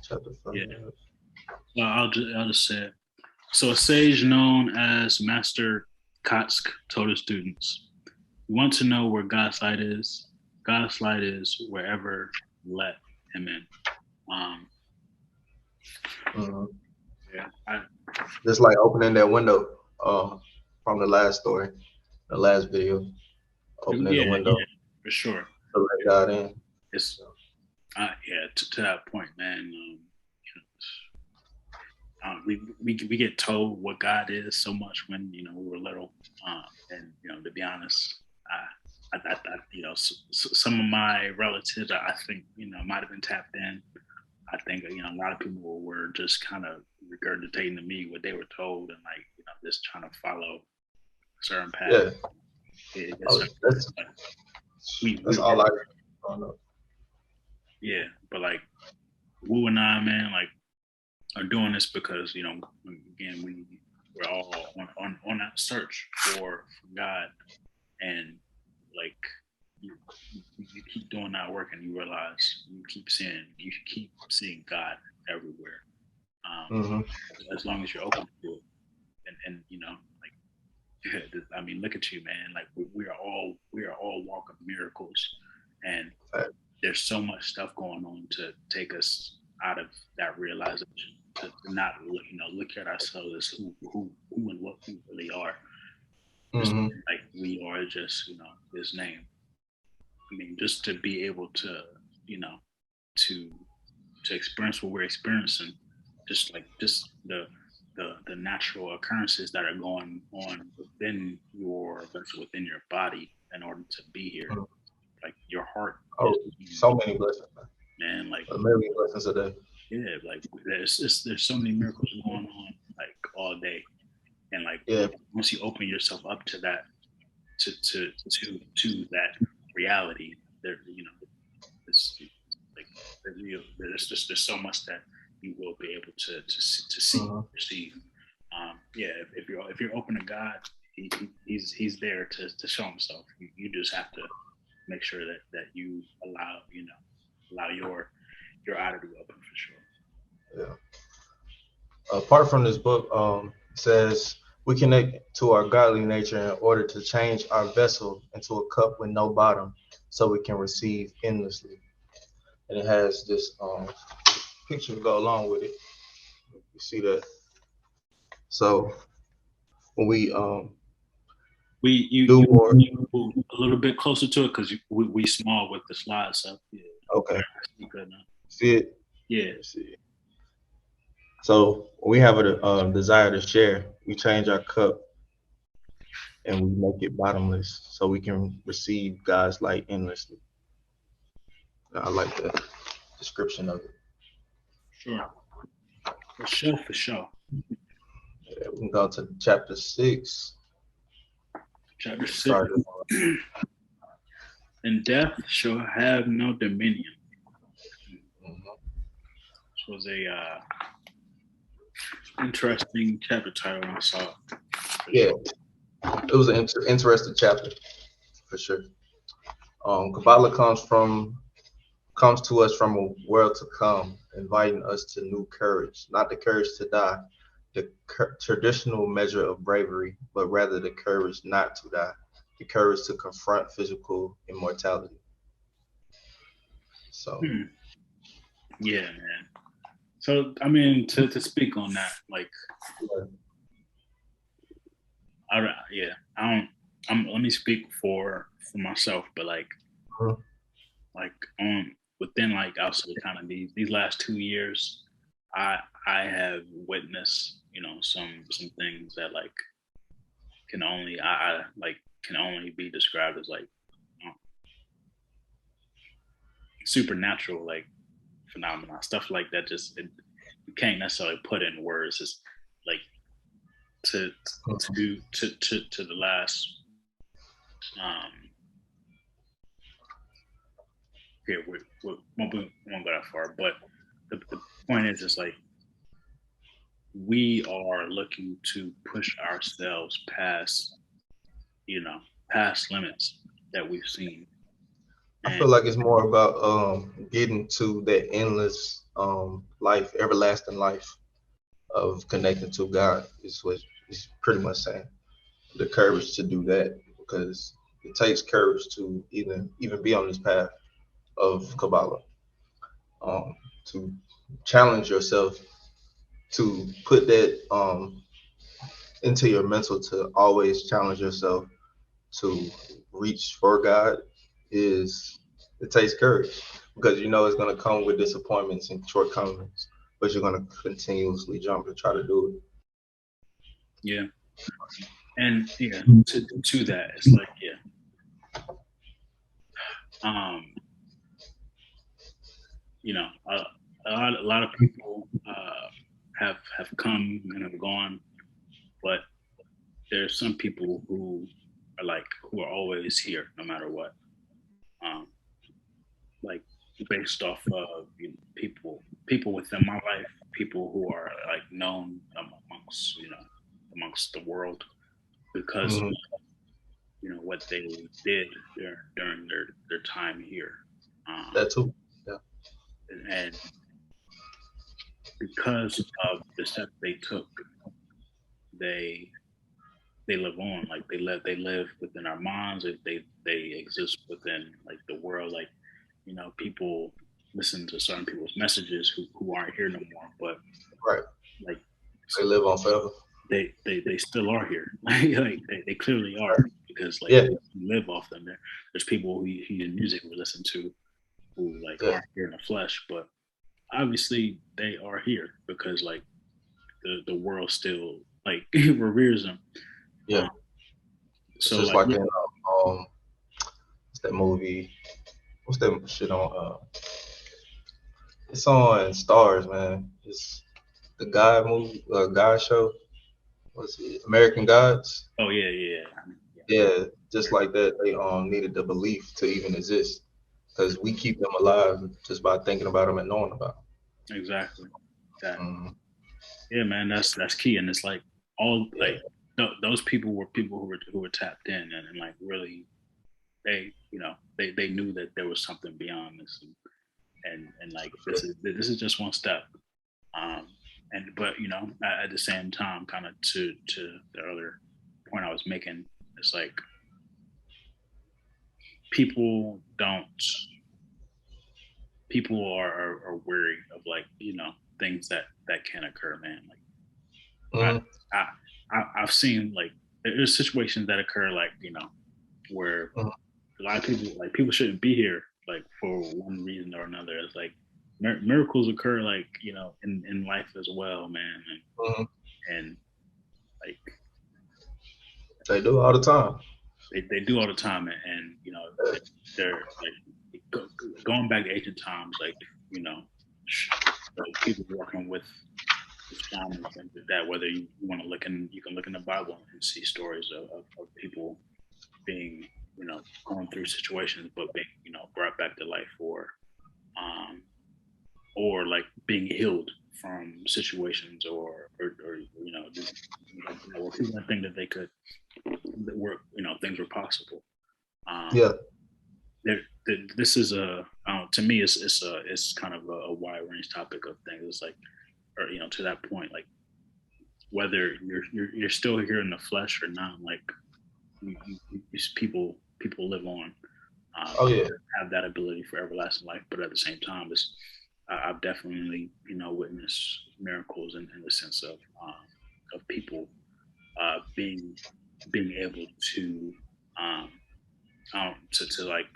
Speaker 3: Chapter 5.
Speaker 2: Yeah. I'll just say it. So a sage known as Master Kotsk told his students, "You want to know where God's light is? God's light is wherever you let Him in." Yeah.
Speaker 3: Just like opening that window from the last story, the last video, opening the window.
Speaker 2: Yeah, for sure.
Speaker 3: To let God in.
Speaker 2: It's to that point, man. We get told what God is so much when we were little, and to be honest, I some of my relatives I think might have been tapped in. I think a lot of people were just kind of regurgitating to me what they were told, and just trying to follow a certain path.
Speaker 3: Yeah, that's all I don't know.
Speaker 2: Yeah, but like Wu and I, man, like are doing this because again we're all on that search for God, and like you keep doing that work and you realize you keep seeing God everywhere.
Speaker 3: Mm-hmm.
Speaker 2: As long as you're open to it, and you know, like, I mean, look at you, man. Like we are all walking miracles, and there's so much stuff going on to take us out of that realization, to not look at ourselves as who and what we really are. Just
Speaker 3: Mm-hmm.
Speaker 2: like we are just, His name. I mean, just to be able to, to experience what we're experiencing, just the natural occurrences that are going on within within your body in order to be here.
Speaker 3: Mm-hmm.
Speaker 2: Like your heart.
Speaker 3: Oh, so many blessings,
Speaker 2: Man, like
Speaker 3: a million blessings a day.
Speaker 2: yeah, like there's so many miracles going on like all day, and like
Speaker 3: Yeah.
Speaker 2: once you open yourself up to that, to that reality, there it's like there's so much that you will be able to see,
Speaker 3: Mm-hmm.
Speaker 2: receive. Yeah, if you're open to God, he's there to show himself. You just have to make sure that you allow your eye to be open for sure.
Speaker 3: Yeah. Apart from this book, it says we connect to our godly nature in order to change our vessel into a cup with no bottom, so we can receive endlessly. And it has this picture to go along with it. You see that? So when we
Speaker 2: You
Speaker 3: do more.
Speaker 2: move a little bit closer to it because we small with the slides, so yeah.
Speaker 3: Okay.
Speaker 2: You good now.
Speaker 3: See it?
Speaker 2: Yeah.
Speaker 3: See it. So when we have a desire to share, we change our cup and we make it bottomless, so we can receive God's light endlessly. I like the description of it.
Speaker 2: Sure. For sure.
Speaker 3: Yeah, we can go to chapter 6.
Speaker 2: Chapter 6. And death shall have no dominion.
Speaker 3: Mm-hmm.
Speaker 2: This was a interesting chapter title when I saw it.
Speaker 3: Yeah, it was an interesting chapter for sure. Kabbalah comes to us from a world to come, inviting us to new courage, not the courage to die, the traditional measure of bravery, but rather the courage not to die, the courage to confront physical immortality. So,
Speaker 2: yeah, man. So, I mean, to speak on that, like, let me speak for myself, but like, within like also kind of these last 2 years, I have witnessed, some things that like can only can only be described as like supernatural, like phenomena, stuff like that. Just you can't necessarily put in words. It's like to the last here we won't go that far, but the point is just like we are looking to push ourselves past past limits that we've seen.
Speaker 3: I feel like it's more about getting to that endless life, everlasting life of connecting to God is what it's pretty much saying. The courage to do that, because it takes courage to even be on this path of Kabbalah. To challenge yourself, to put that into your mental, to always challenge yourself to reach for God, it takes courage, because you know it's going to come with disappointments and shortcomings, but you're going to continuously jump and try to do it.
Speaker 2: Yeah. And yeah, to that, it's like, a lot of people have come and have gone, but there's some people who are always here no matter what. Like based off of people within my life, people who are like known amongst the world because of, what they did during their time here.
Speaker 3: That too. Yeah.
Speaker 2: And because of the steps they took, they live on. Like they live within our minds. They exist within like the world. Like, you know, people listen to certain people's messages who aren't here no more, but
Speaker 3: Right.
Speaker 2: like
Speaker 3: They live on forever.
Speaker 2: they still are here. Like they clearly are, because like
Speaker 3: Yeah.
Speaker 2: we live off them. There's people who hear music we listen to who like aren't here in the flesh, but obviously they are here because like the world still like reveres them.
Speaker 3: Yeah. It's
Speaker 2: So
Speaker 3: just
Speaker 2: like
Speaker 3: like in what's that movie? What's that shit on? It's on Stars, man. It's the God movie, God show. What's it? American Gods.
Speaker 2: oh yeah.
Speaker 3: Yeah, just like that, they needed the belief to even exist, because we keep them alive just by thinking about them and knowing about
Speaker 2: Exactly. That.
Speaker 3: them.
Speaker 2: Yeah, man, that's key, and it's like all like those people were people who were tapped in, and like really they they knew that there was something beyond this, and like this is just one step, and but at the same time, kind of to the other point I was making, it's like people don't people are wary of like things that can occur, man. Like I've seen like there's situations that occur like where a lot of people shouldn't be here like for one reason or another. It's like miracles occur like in life as well, man, and like
Speaker 3: They do all the time.
Speaker 2: they do all the time, and they're like going back to ancient times, like like people working with shamans and things like that. Whether you want to you can look in the Bible and see stories of people being going through situations, but being brought back to life, or like being healed from situations, or just where people think that they could work, things were possible.
Speaker 3: Yeah.
Speaker 2: This is to me it's kind of a wide range topic of things. It's like, or to that point, like whether you're still here in the flesh or not, like people live on.
Speaker 3: Oh yeah.
Speaker 2: Have that ability for everlasting life, but at the same time, I've definitely witnessed miracles in the sense of people being able to to like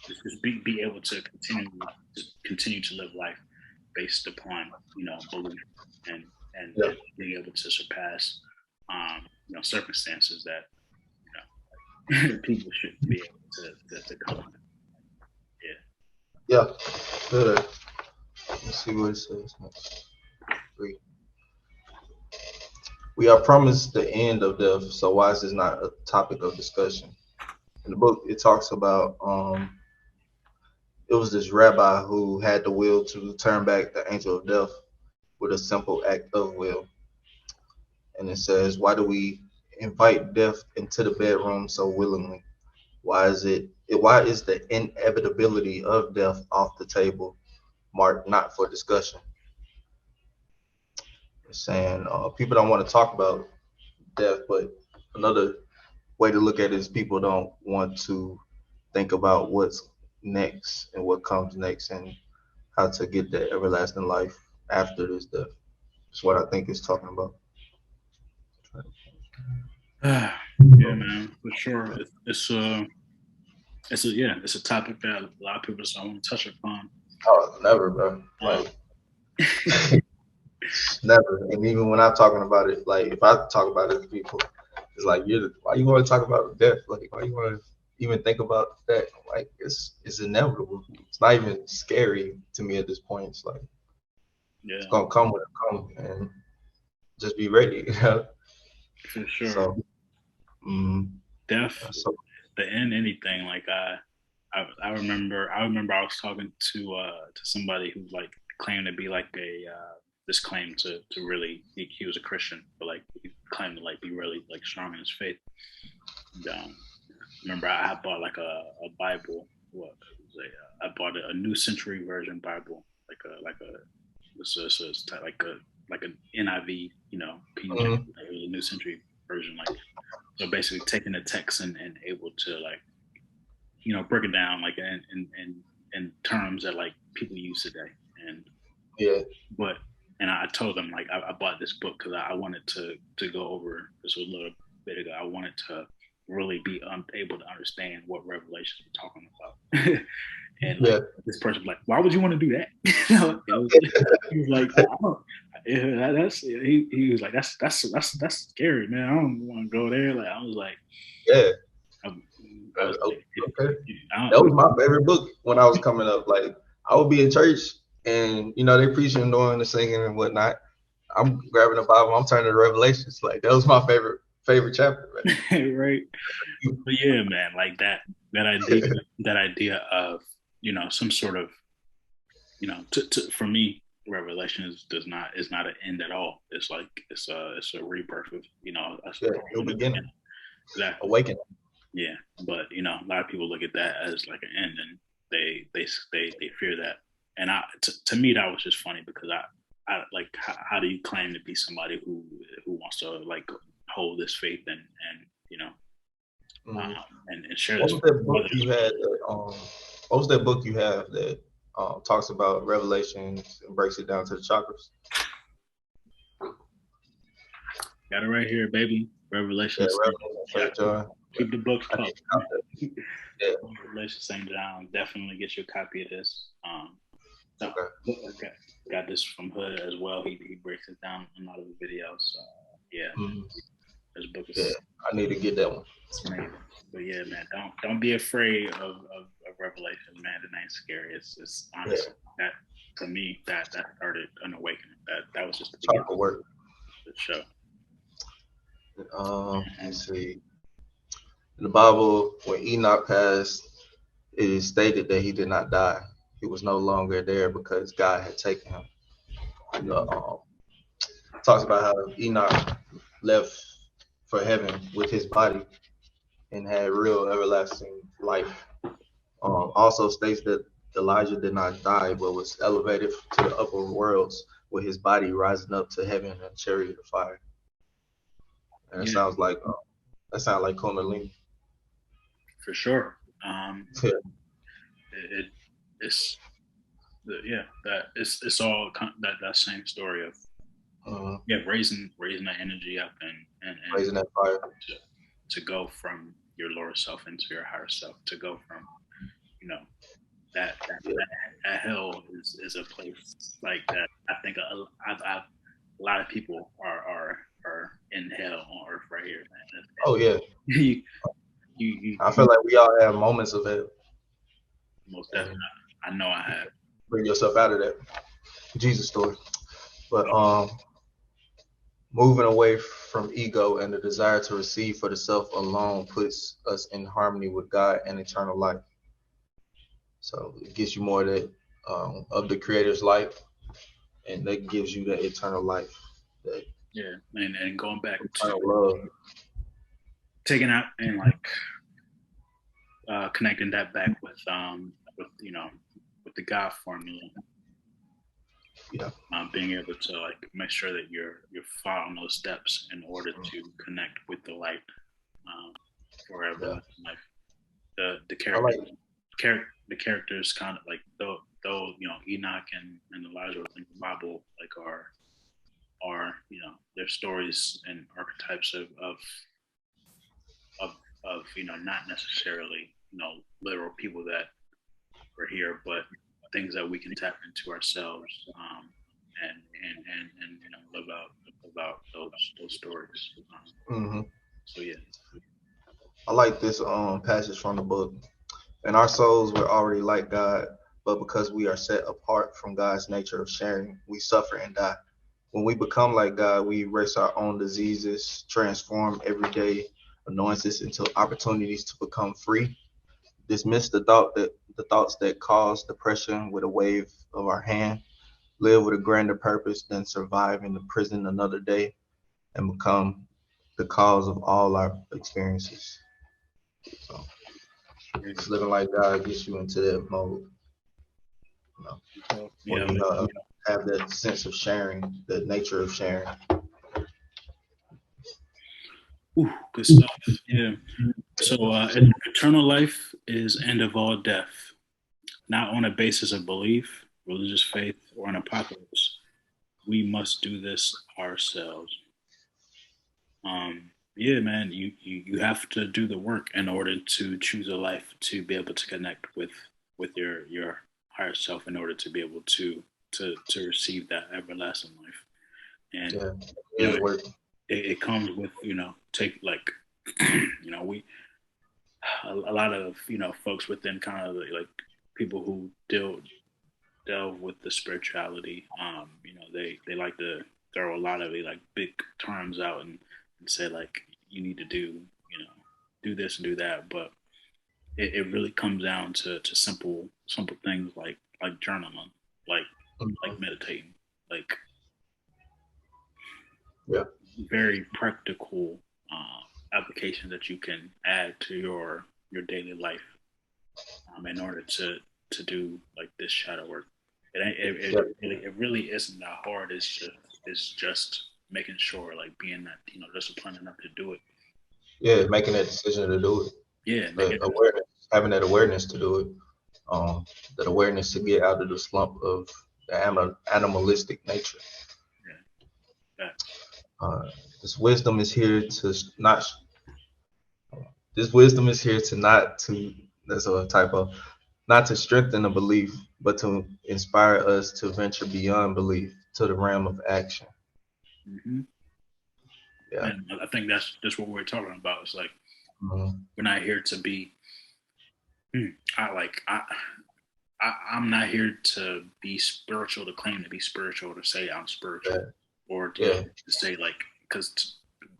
Speaker 2: just be able to continue to live life based upon belief, and being able to surpass circumstances that people should be able to come.
Speaker 3: Yeah. Good. Let's see what it says next. We are promised the end of death, so why is this not a topic of discussion? In the book, it talks about it was this rabbi who had the will to turn back the angel of death with a simple act of will. And it says, why do we invite death into the bedroom so willingly? Why is the inevitability of death off the table, marked not for discussion? It's saying people don't want to talk about death, but another way to look at it is people don't want to think about what's next and what comes next and how to get that everlasting life after this death. That's what I think it's talking about.
Speaker 2: Yeah, man, for sure. It's a topic that a lot of people just don't want to touch upon.
Speaker 3: Oh, never, bro. Like, never. And even when I'm talking about it, like if I talk about it to people, it's like, why you want to talk about death? Like, why you want to even think about that? Like, it's inevitable. It's not even scary to me at this point. It's like, it's gonna come when it comes, and just be ready.
Speaker 2: For sure.
Speaker 3: So,
Speaker 2: death, the end, anything. Like I remember I was talking to somebody who like claimed to be like this claim to really he was a Christian, but like he claimed to like be really like strong in his faith. And, remember I bought like a Bible. I bought a New Century Version Bible, like a it's like an NIV, you know, King
Speaker 3: Mhm.
Speaker 2: James, like the New Century version, like so basically taking the text and able to like, you know, break it down like in terms that like people use today. And
Speaker 3: Yeah.
Speaker 2: but and I told them like I bought this book because I wanted to go over this a little bit ago. I wanted to really be able to understand what Revelations we're talking about. And like this person was like, why would you want to do that? You know, he was like, he was like, that's scary, man. I don't want to go there. Like I was like,
Speaker 3: Yeah.
Speaker 2: I was like,
Speaker 3: Okay. That was my favorite book when I was coming up. Like I would be in church and you know they preaching and doing the singing and whatnot. I'm grabbing the Bible, I'm turning to Revelations. Like that was my favorite chapter,
Speaker 2: man. Right. But yeah, man, like that idea of, you know, some sort of, you know, for me, Revelations is not an end at all. It's like it's a rebirth of, you know,
Speaker 3: new beginning.
Speaker 2: Exactly.
Speaker 3: Awakening.
Speaker 2: Yeah, but you know, a lot of people look at that as like an end, and they fear that. And to me, that was just funny because I like how do you claim to be somebody who wants to like hold this faith and you know and share this.
Speaker 3: What was that book you had? What was that book you have that talks about Revelations and breaks it down to the chakras?
Speaker 2: Got it right here, baby. Revelations.
Speaker 3: Yeah, John.
Speaker 2: Keep the books close.
Speaker 3: Yeah.
Speaker 2: Revelation St. John. Definitely get you a copy of this. Okay. Got this from Hood as well. He breaks it down in a lot of the videos. Yeah.
Speaker 3: Mm-hmm.
Speaker 2: This book is.
Speaker 3: Yeah, I need to get that one.
Speaker 2: But yeah, man, don't be afraid of Revelation, man. It ain't scary. It's honestly that to me that started an awakening. That was just the beginning of
Speaker 3: work.
Speaker 2: The show.
Speaker 3: Let's see. In the Bible, when Enoch passed, it is stated that he did not die. He was no longer there because God had taken him. Talks about how Enoch left for heaven with his body and had real everlasting life. Also states that Elijah did not die, but was elevated to the upper worlds with his body rising up to heaven in a chariot of fire. And it sounds like Kundalini.
Speaker 2: For sure. It's all that same story of raising that energy up and
Speaker 3: raising that fire
Speaker 2: to go from your lower self into your higher self, to go from, you know, that hell is a place like that. I think a lot of people are in hell on earth right here, man.
Speaker 3: Oh yeah.
Speaker 2: you
Speaker 3: I feel like we all have moments of it.
Speaker 2: Most definitely. I know I have.
Speaker 3: Bring yourself out of that Jesus story. But moving away from ego and the desire to receive for the self alone puts us in harmony with God and eternal life. So it gives you more of the Creator's life, and that gives you that eternal life.
Speaker 2: And going back
Speaker 3: to love,
Speaker 2: taking out and like connecting that back with you know, with the God formula.
Speaker 3: Yeah.
Speaker 2: Being able to like make sure that you're following those steps in order to connect with the light forever. Like the characters kind of like though you know, Enoch and Elijah in the Bible like are you know, their stories and archetypes of you know, not necessarily, you know, literal people that are here, but things that we can tap into ourselves and you know, live out those stories. So yeah,
Speaker 3: I like this passage from the book. And our souls were already like God, but because we are set apart from God's nature of sharing, we suffer and die. When we become like God, we erase our own diseases, transform everyday annoyances into opportunities to become free, dismiss the thoughts that cause depression with a wave of our hand, live with a grander purpose than survive in the prison another day, and become the cause of all our experiences. So living like God gets you into that mode. You know, have that sense of sharing, the nature of sharing.
Speaker 2: Ooh, good stuff. Yeah. So eternal life is end of all death, not on a basis of belief, religious faith, or an apocalypse. We must do this ourselves. Yeah, man, you have to do the work in order to choose a life, to be able to connect with your higher self, in order to be able to receive that everlasting life. And
Speaker 3: Yeah,
Speaker 2: you
Speaker 3: it
Speaker 2: know
Speaker 3: is work.
Speaker 2: it comes with, take like we a lot of folks within kind of like people who delve with the spirituality. They like to throw a lot of like big terms out and say like you need to do this and do that, but it really comes down to simple things like journaling, like
Speaker 3: Mhm.
Speaker 2: meditating, like
Speaker 3: Yeah,
Speaker 2: very practical applications that you can add to your daily life, in order to do like this shadow work.
Speaker 3: yeah,
Speaker 2: It really isn't that hard. It's just making sure, like being that disciplined enough to do it.
Speaker 3: yeah. Making that decision to do it,
Speaker 2: Yeah, making
Speaker 3: awareness, having that awareness to do it, um, that awareness to get out of the slump of the animalistic nature.
Speaker 2: yeah, facts.
Speaker 3: Uh, this wisdom is here to not. This wisdom is here to not to. That's a typo. Not to strengthen a belief, but to inspire us to venture beyond belief to the realm of action.
Speaker 2: Hmm.
Speaker 3: Yeah.
Speaker 2: And I think that's what we're talking about. It's like
Speaker 3: Mhm.
Speaker 2: we're not here to be. I like I'm not here to be spiritual, to claim to be spiritual, to say I'm spiritual,
Speaker 3: Yeah.
Speaker 2: or
Speaker 3: Yeah.
Speaker 2: to say like, because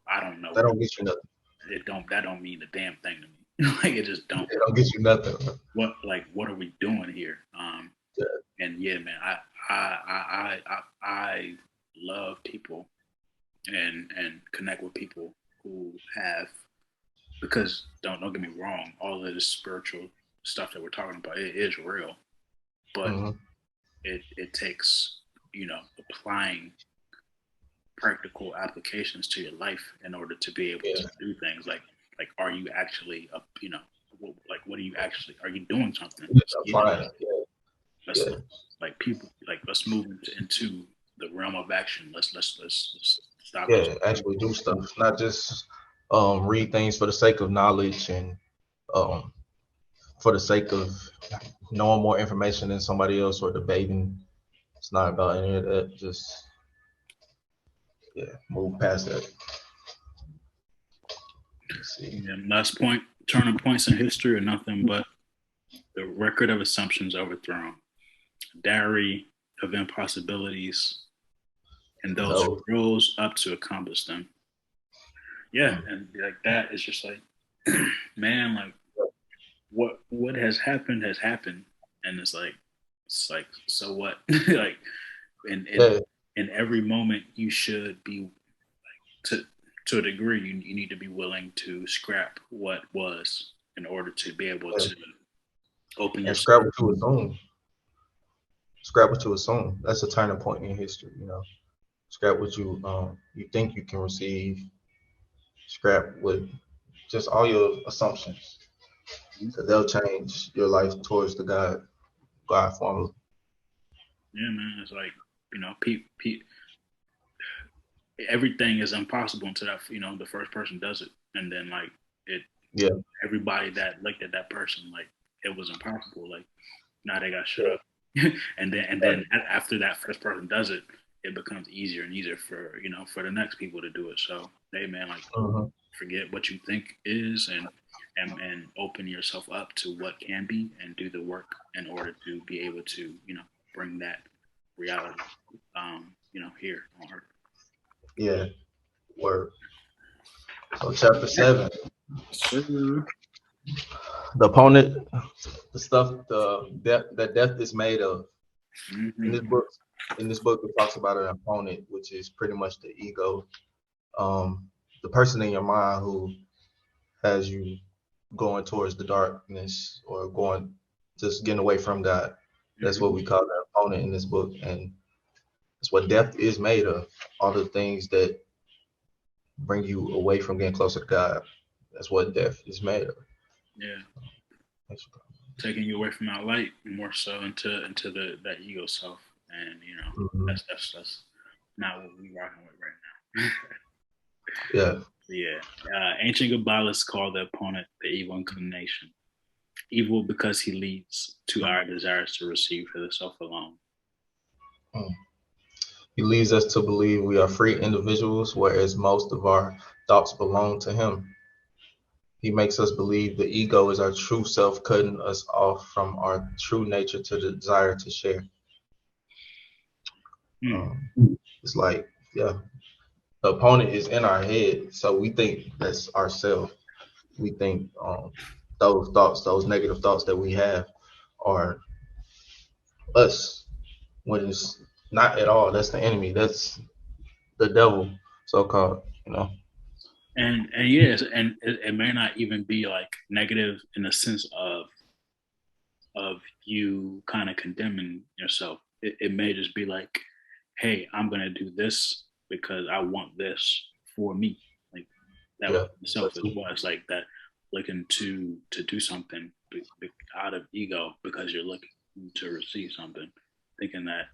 Speaker 2: I don't know
Speaker 3: That
Speaker 2: what
Speaker 3: don't get you nothing.
Speaker 2: that don't mean a damn thing to me. Like it just don't.
Speaker 3: It don't get you nothing.
Speaker 2: What are we doing here?
Speaker 3: Yeah.
Speaker 2: And yeah, man, I love people and connect with people who have, because don't get me wrong, all of this spiritual stuff that we're talking about, it is real, but
Speaker 3: Hmm.
Speaker 2: it takes applying practical applications to your life in order to be able
Speaker 3: Yeah.
Speaker 2: to do things like are you actually like what are you actually, are you doing something?
Speaker 3: Yeah.
Speaker 2: Yeah,
Speaker 3: Fine. Yeah.
Speaker 2: let's
Speaker 3: Yeah.
Speaker 2: like people like let's move into the realm of action. Let's stop this.
Speaker 3: Yeah. Actually do stuff, not just read things for the sake of knowledge and um, for the sake of knowing more information than somebody else or debating. It's not about any of that. Just move past that. Let's see.
Speaker 2: And last point, turning points in history are nothing but the record of assumptions overthrown, diary of impossibilities, and those
Speaker 3: Oh,
Speaker 2: who rose up to accomplish them. Yeah, and like that is just like, man, like what has happened, and it's like so what? Like in
Speaker 3: yeah,
Speaker 2: in every moment you should be, to to a degree, you need to be willing to scrap what was in order to be able
Speaker 3: yeah.
Speaker 2: to open
Speaker 3: And
Speaker 2: yourself.
Speaker 3: scrap what you assume. Scrap what you assume. That's a turning point in history. Scrap what you think you can receive. Scrap with just all your assumptions. So they'll change your life towards the God formula.
Speaker 2: Yeah, man, it's like everything is impossible until that the first person does it, and then like it
Speaker 3: Yeah,
Speaker 2: everybody that looked at that person like it was impossible. Like now they got shut
Speaker 3: yeah,
Speaker 2: up, and
Speaker 3: right.
Speaker 2: then after that first person does it, it becomes easier and easier for for the next people to do it. So hey, man, like
Speaker 3: Mhm.
Speaker 2: forget what you think is, and open yourself up to what can be, and do the work in order to be able to bring that reality here on earth.
Speaker 3: Yeah, word. So chapter 7,
Speaker 2: Sure.
Speaker 3: the opponent, the stuff, the death that death is made of. In
Speaker 2: Hmm.
Speaker 3: this book, it talks about an opponent, which is pretty much the ego, the person in your mind who has you going towards the darkness or going just getting away from God. That's
Speaker 2: Hmm.
Speaker 3: what we call the opponent in this book. And That's what death is made of. All the things that bring you away from getting closer to God. That's what death is made of.
Speaker 2: Yeah. Taking you away from that light more so into that ego self. And that's not what we rocking with right now.
Speaker 3: Yeah.
Speaker 2: Yeah. Ancient Kabbalists call the opponent the evil inclination. Evil because he leads to our desires to receive for the self alone.
Speaker 3: He leads us to believe we are free individuals, whereas most of our thoughts belong to him. He makes us believe the ego is our true self, cutting us off from our true nature to the desire to share. It's like, yeah, the opponent is in our head, so we think that's ourselves. We think those thoughts, those negative thoughts that we have, are us, when it's not at all. That's the enemy. That's the devil, so called.
Speaker 2: And yes, and it may not even be like negative in the sense of you kind of condemning yourself. It may just be like, hey, I'm gonna do this because I want this for me. Like that
Speaker 3: Yeah.
Speaker 2: self as well. It's like that looking to do something out of ego because you're looking to receive something, thinking that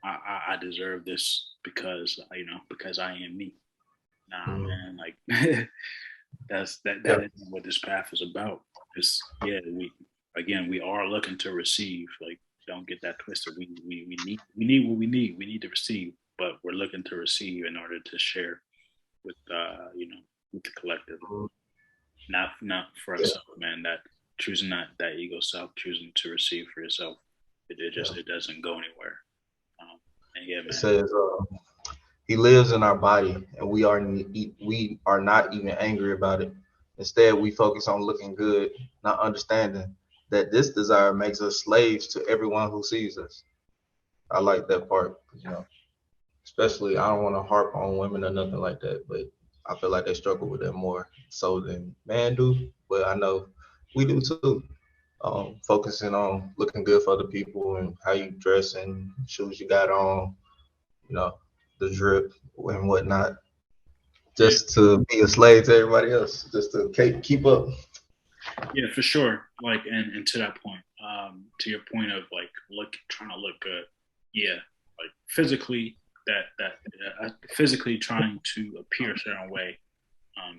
Speaker 2: I deserve this because because I am me. Nah, man, like that isn't what this path is about. It's we are looking to receive. Like, don't get that twisted. We need what we need. We need to receive, but we're looking to receive in order to share with with the collective. Not for ourselves, man. That choosing that ego self, choosing to receive for yourself, it doesn't go anywhere. And yeah, man.
Speaker 3: It says he lives in our body, and we are not even angry about it. Instead, we focus on looking good, not understanding that this desire makes us slaves to everyone who sees us. I like that part, especially, I don't want to harp on women or nothing like that, but I feel like they struggle with that more so than men do. But I know we do too. Focusing on looking good for other people and how you dress and shoes you got on, the drip and whatnot, just to be a slave to everybody else, just to keep up.
Speaker 2: Yeah, for sure. Like, and to that point, to your point of like trying to look good. Yeah, like physically, physically trying to appear a certain way,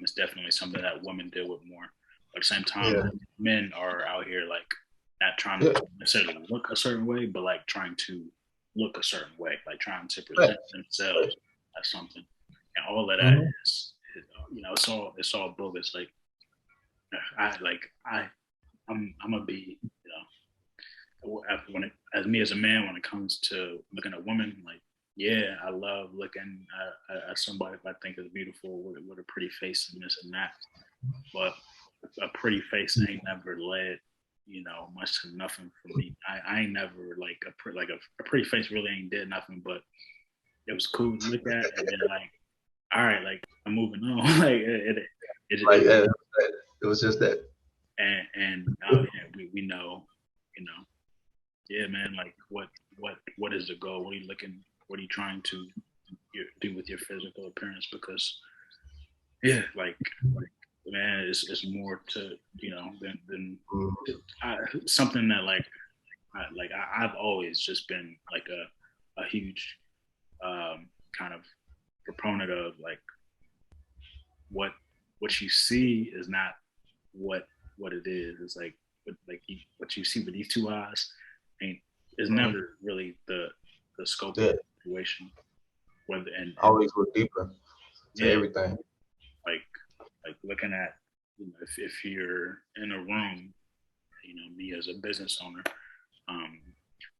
Speaker 2: is definitely something that women deal with more. But at the same time, men are out here like not trying to necessarily look a certain way, but like trying to look a certain way, like trying to present themselves as something. And all of that is it's all bogus. Like I'm gonna be as me as a man when it comes to looking at women, like yeah, I love looking at somebody if I think is beautiful with a pretty face and this and that, but a pretty face ain't never led much to nothing for me. I ain't never like a pretty face really ain't did nothing, but it was cool to look at, and then like all right, like I'm moving on. Like
Speaker 3: it was just that.
Speaker 2: And we know, yeah, man. Like what is the goal? What are you looking? What are you trying to do with your physical appearance? Because yeah, like man, it's more to than something that I've always just been like a huge kind of proponent of like what you see is not what it is. It's like what you see with these two eyes is never really the scope of the situation. And
Speaker 3: always look deeper to everything.
Speaker 2: Like looking at if you're in a room, me as a business owner,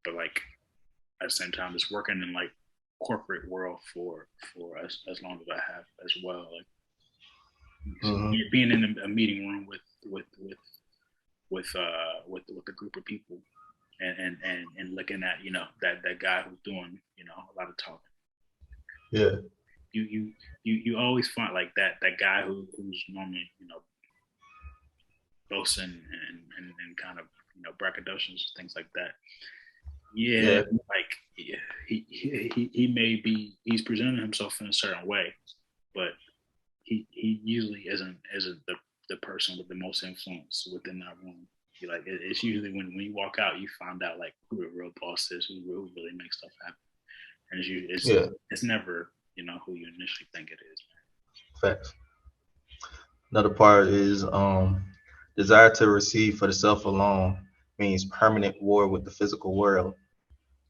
Speaker 2: but like at the same time, just working in like corporate world for us as long as I have as well. Like being in a meeting room with a group of people and looking at that guy who's doing a lot of talking.
Speaker 3: Yeah.
Speaker 2: You always find like that guy who's normally boasting and kind of braggadocious, things like that. Yeah, like he may be, he's presenting himself in a certain way, but he usually isn't the person with the most influence within that room. Like it's usually when you walk out, you find out like who the real boss is, who really makes stuff happen, and it's never who you initially think it is.
Speaker 3: Facts. Another part is desire to receive for the self alone means permanent war with the physical world.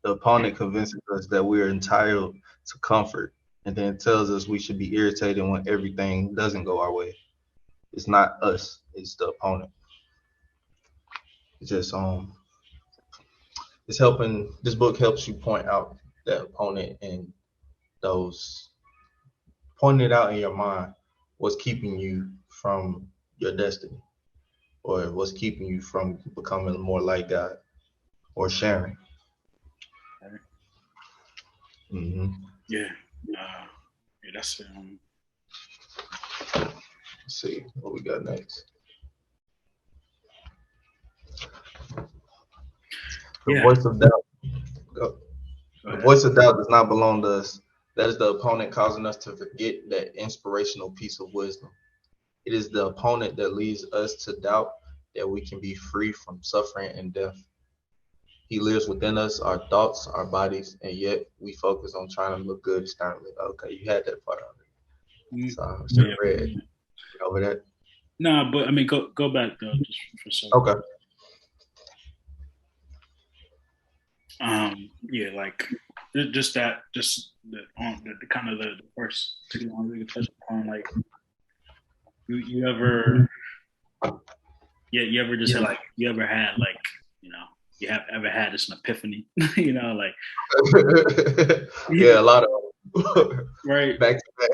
Speaker 3: The opponent convinces us that we are entitled to comfort and then tells us we should be irritated when everything doesn't go our way. It's not us, it's the opponent. It's just it's helping, this book helps you point out that opponent and pointing it out in your mind what's keeping you from your destiny or what's keeping you from becoming more like God or sharing. Mm-hmm.
Speaker 2: Yeah, that's
Speaker 3: Let's see what we got next. The voice of doubt. The voice of doubt does not belong to us. That is the opponent causing us to forget that inspirational piece of wisdom. It is the opponent that leads us to doubt that we can be free from suffering and death. He lives within us, our thoughts, our bodies, and yet we focus on trying to look good externally. Okay, you had that part already. So I should have read over that.
Speaker 2: No, but I mean, go back though, just for a second.
Speaker 3: Okay.
Speaker 2: Yeah, like just the kind of the first two ones we could touch upon, like you ever just had, like you ever had like you have ever had this an epiphany, like
Speaker 3: yeah, a lot of
Speaker 2: right
Speaker 3: back to back.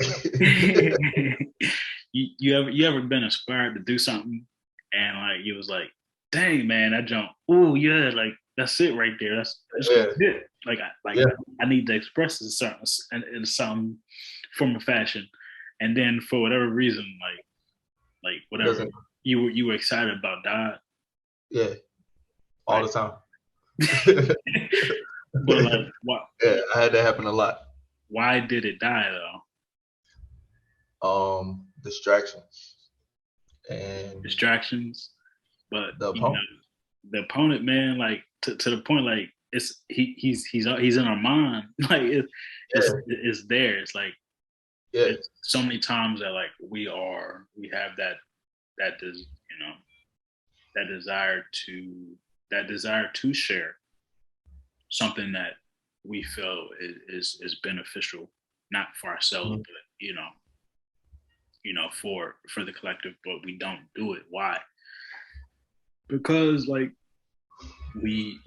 Speaker 2: you ever been inspired to do something and like you was like, dang man, that jump, oh yeah, like that's it right there, that's it. Like I need to express this in some form of fashion, and then for whatever reason, like whatever you were excited about died.
Speaker 3: Yeah, all the time.
Speaker 2: But like, what?
Speaker 3: Yeah, I had that happen a lot.
Speaker 2: Why did it die
Speaker 3: though? Distractions.
Speaker 2: But
Speaker 3: the opponent,
Speaker 2: the opponent, man, like to the point, like he's in our mind, like it's there. It's like it's so many times that like we have that desire to share something that we feel is beneficial, not for ourselves, but for the collective, but we don't do it. Why? Because like we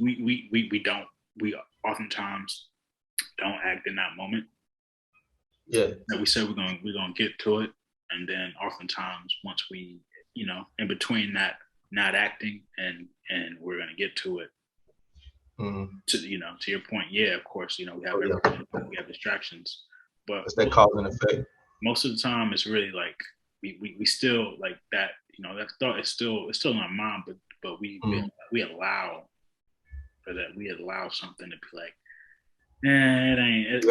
Speaker 2: oftentimes don't act in that moment.
Speaker 3: Yeah.
Speaker 2: That we said we're gonna get to it, and then oftentimes once we in between that not acting and we're gonna get to it.
Speaker 3: Mm-hmm.
Speaker 2: To your point, yeah, of course, we have distractions, but
Speaker 3: it's that cause and effect.
Speaker 2: Most of the time, it's really like we still like that. That thought is still in our mind, but we allow for that. We allow something to be like, it ain't.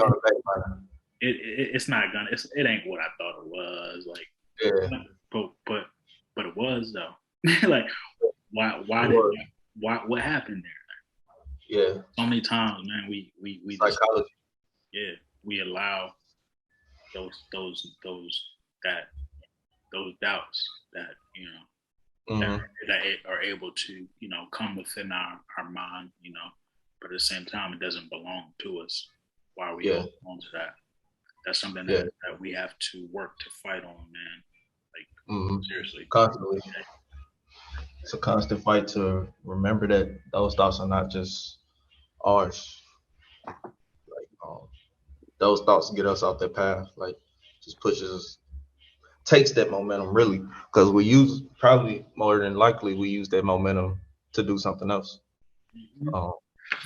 Speaker 2: It's not gonna. It ain't what I thought it was. Like,
Speaker 3: yeah.
Speaker 2: But it was though. Like, what happened there?
Speaker 3: Yeah.
Speaker 2: So many times, man, we
Speaker 3: psychology.
Speaker 2: We allow those doubts that that are able to come within our mind, but at the same time it doesn't belong to us. Why we hold on to that? That's something that we have to work to fight on, man. Like seriously,
Speaker 3: constantly. It's a constant fight to remember that those thoughts are not just ours. Like those thoughts get us off that path. Like just pushes us, takes that momentum really, because we probably more than likely we use that momentum to do something else. Or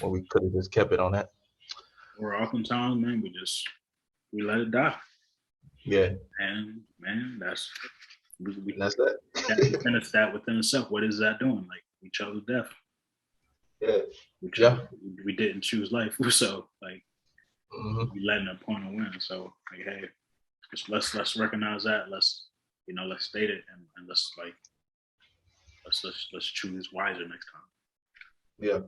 Speaker 3: we could have just kept it on that.
Speaker 2: Or oftentimes, man, we let it die.
Speaker 3: Yeah.
Speaker 2: And man, that's
Speaker 3: that.
Speaker 2: Within itself. What is that doing? Like we chose death. We didn't choose life, so like
Speaker 3: Mm-hmm.
Speaker 2: we letting the opponent win. So like, hey, let's recognize that. Let's state it and let's choose wiser next time.
Speaker 3: Yeah.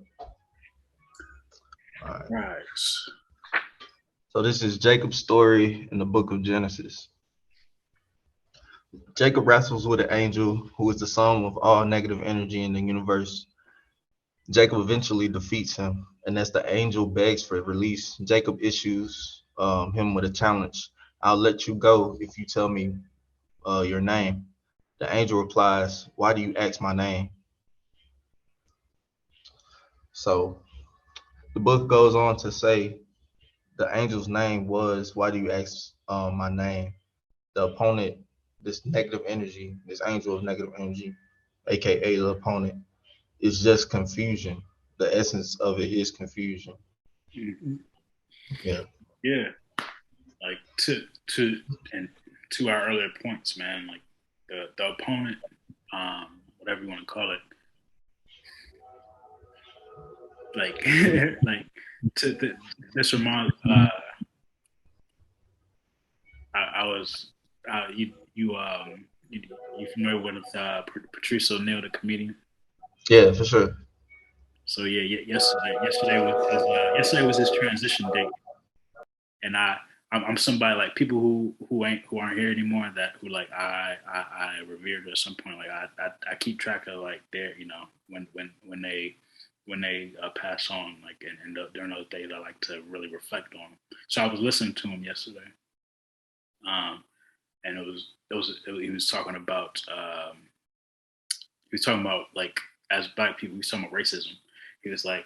Speaker 3: All right.
Speaker 2: Right.
Speaker 3: So this is Jacob's story in the book of Genesis. Jacob wrestles with an angel who is the sum of all negative energy in the universe. Jacob eventually defeats him, and as the angel begs for release, Jacob issues him with a challenge. I'll let you go if you tell me your name. The angel replies, why do you ask my name? So the book goes on to say the angel's name was, why do you ask my name? The opponent, this negative energy, this angel of negative energy, aka the opponent, is just confusion. The essence of it is confusion.
Speaker 2: Mm-hmm.
Speaker 3: Yeah.
Speaker 2: Yeah. Like to our earlier points, man, like the opponent, whatever you want to call it, like like this reminds I was you familiar with Patrice O'Neal, the comedian?
Speaker 3: Yeah, for sure.
Speaker 2: So yeah, yesterday was his transition date, and I'm somebody like people who aren't here anymore that who like I revered at some point. Like I keep track of like their when they pass on, like and during those days I like to really reflect on them. So I was listening to him yesterday, and he was talking about like as black people, he was talking about racism. He was like,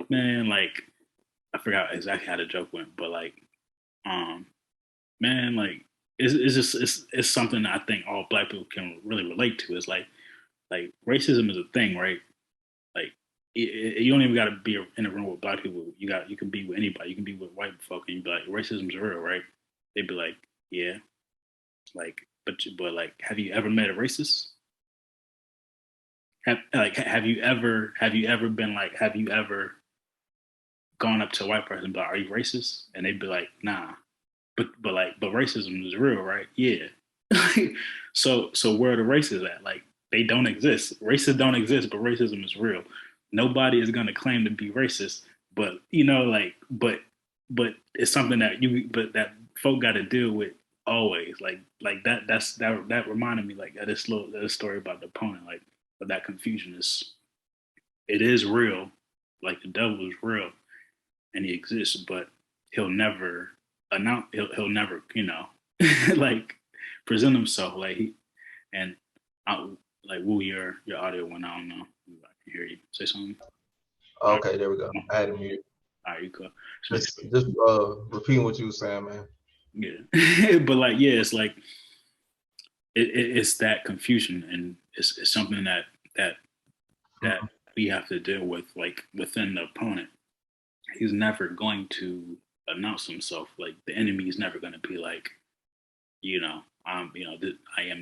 Speaker 2: man, like I forgot exactly how the joke went, but like man, like it's just it's something that I think all black people can really relate to. Is like racism is a thing, right? Like you don't even got to be in a room with black people. You can be with anybody. You can be with white folk, and you be like, racism's real, right? They'd be like, yeah, like but like, have you ever met a racist? Have you ever been like, have you ever gone up to a white person and be like, are you racist? And they'd be like, nah. But racism is real, right? Yeah. so where are the racists at? Like they don't exist. Racists don't exist, but racism is real. Nobody is gonna claim to be racist, but but it's something that that folk got to deal with always. Like that reminded me like of this story about the opponent. Like, but that confusion it is real. Like the devil is real, and he exists, but he'll never announce. He'll never like present himself like he and I, like woo your audio went. I don't know. I can hear you. Say something.
Speaker 3: Okay, there we go. I had to mute.
Speaker 2: All right, you cool.
Speaker 3: Just repeating what you were saying, man.
Speaker 2: Yeah, but like it's like it's that confusion, and it's something that we have to deal with, like within the opponent. He's never going to announce himself. Like the enemy is never going to be like, I am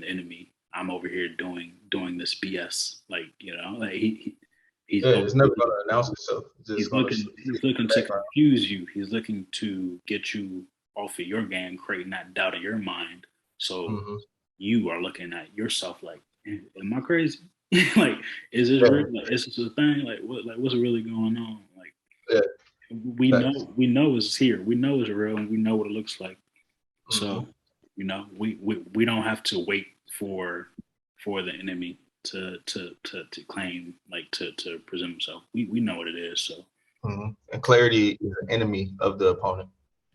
Speaker 2: the enemy. I'm over here doing this BS. Like, like he's
Speaker 3: it's never going to announce itself.
Speaker 2: He's looking to confuse you. He's looking to get you off of your game, creating that doubt in your mind. So you are looking at yourself like, am I crazy? Like, is this real? Like, is this a thing? Like, what's really going on? Like, we know it's here. We know it's real, and we know what it looks like. So, we don't have to wait for the enemy to claim, like to present himself. We know what it is. So,
Speaker 3: and clarity is an enemy of the opponent.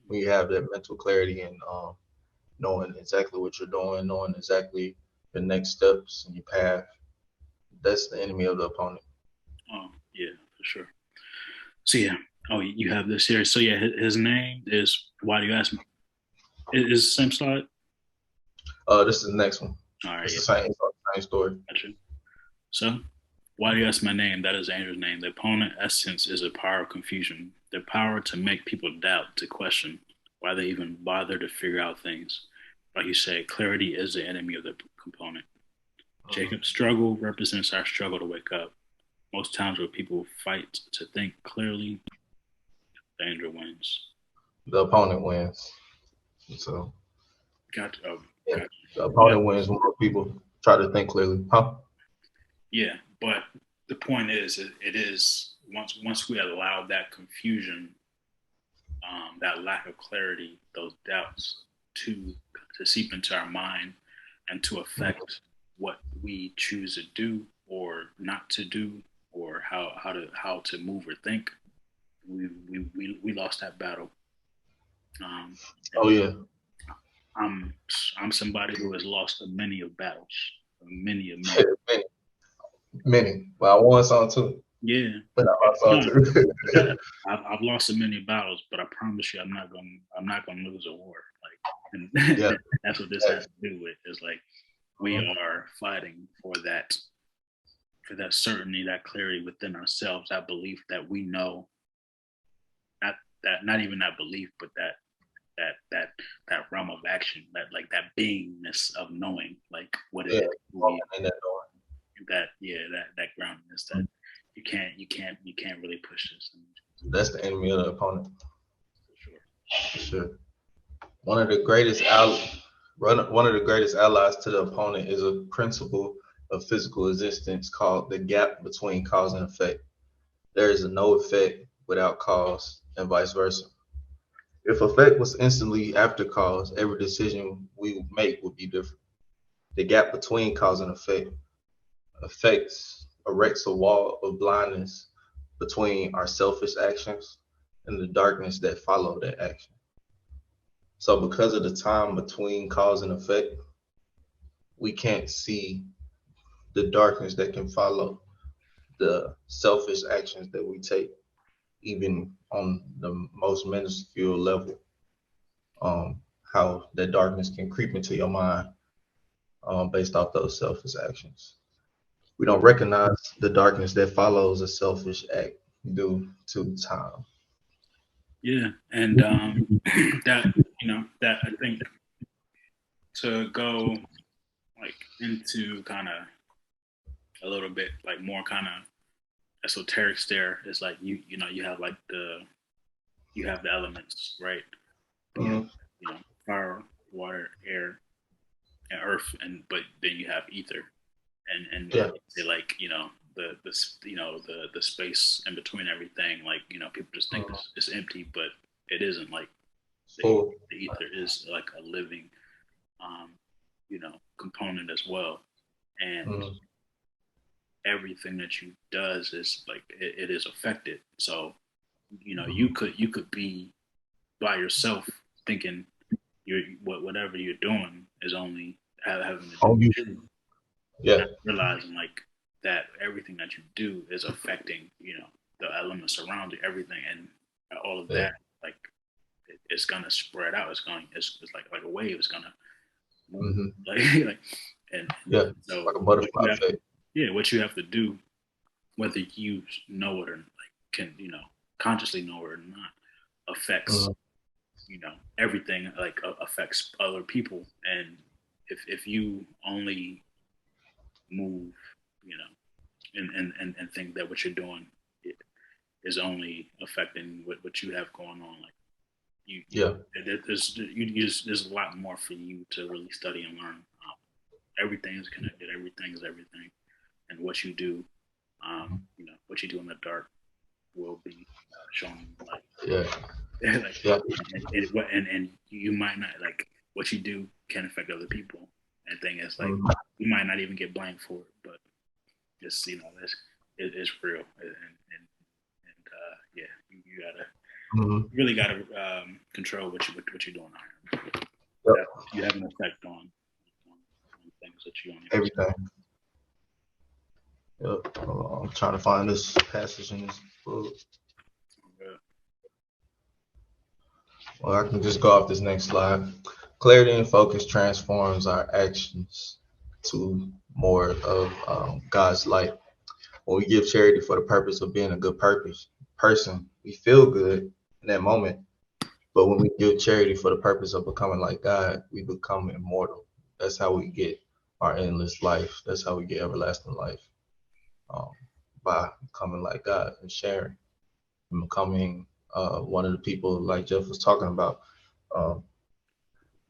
Speaker 3: We have that mental clarity and knowing exactly what you're doing, knowing exactly the next steps and your path. That's the enemy of the opponent.
Speaker 2: Oh yeah, for sure. So yeah. Oh, you have this here. So yeah, his name is. Why do you ask me? Is the same slide?
Speaker 3: This is the next one.
Speaker 2: All right.
Speaker 3: It's the same story.
Speaker 2: Gotcha. So, why do you ask my name? That is the angel's name. The opponent essence is a power of confusion. The power to make people doubt, to question why they even bother to figure out things. Like you said, clarity is the enemy of the component. Jacob's struggle represents our struggle to wake up. most times where people fight to think clearly, danger wins.
Speaker 3: The opponent wins. So
Speaker 2: Got
Speaker 3: yeah, the opponent wins when more people try to think clearly, huh?
Speaker 2: Yeah, but the point is, it is once we allow that confusion, that lack of clarity, those doubts to seep into our mind and to affect what we choose to do or not to do, or how to move or think. We lost that battle.
Speaker 3: Oh yeah.
Speaker 2: I'm somebody who has lost many of battles, many.
Speaker 3: Many. Well, I won some too.
Speaker 2: Yeah,
Speaker 3: but I lost some too.
Speaker 2: I've lost so many battles, but I promise you, I'm not gonna lose a war. Like, and
Speaker 3: Yeah.
Speaker 2: that's what this has to do with. It's like we are fighting for that certainty, that clarity within ourselves, that belief that we know. Not even that belief, but that realm of action, that beingness of knowing, like what it is. That groundedness that you can't really push this.
Speaker 3: That's the enemy of the opponent.
Speaker 2: For
Speaker 3: sure. One of the greatest allies to the opponent is a principle of physical existence called the gap between cause and effect. There is no effect without cause, and vice versa. If effect was instantly after cause, every decision we make would be different. The gap between cause and effect erects a wall of blindness between our selfish actions and the darkness that follow that action. So because of the time between cause and effect, we can't see the darkness that can follow the selfish actions that we take, even on the most minuscule level. How that darkness can creep into your mind based off those selfish actions. We don't recognize the darkness that follows a selfish act due to time.
Speaker 2: Yeah, and that I think to go like into kind of a little bit like more kind of esoteric stare is like you have like you have the elements, right?
Speaker 3: Mm-hmm.
Speaker 2: Fire, water, air, and earth, but then you have ether, and they like the space in between everything. Like people just think it's empty, but it isn't. Like the ether is like a living, component as well, and everything that you does is like it is affected. So you could be by yourself thinking whatever you're doing is only having to do you.
Speaker 3: Yeah.
Speaker 2: Realizing like that everything that you do is affecting the elements around you, everything, and all of that. Like it's gonna spread out. It's like a wave. It's gonna move. So
Speaker 3: like a butterfly effect.
Speaker 2: What you have to do, whether you know it or can consciously know it or not, affects everything. Like affects other people, and if you only move, and think that what you're doing is only affecting what you have going on, like there's a lot more for you to really study and learn. Everything is connected. Everything is everything, and what you do, what you do in the dark will be shown in light. And you might not like what you do can affect other people. And the thing is, like, you might not even get blamed for it, but just it's real. And you gotta really gotta control what you're doing out here. You have an effect on things that you don't even
Speaker 3: everything. I'm trying to find this passage in this book. Well, I can just go off this next slide. Clarity and focus transforms our actions to more of God's light. When we give charity for the purpose of being a good person, we feel good in that moment. But when we give charity for the purpose of becoming like God, we become immortal. That's how we get our endless life. That's how we get everlasting life. by becoming like God and sharing and becoming one of the people like Jeff was talking about. Um,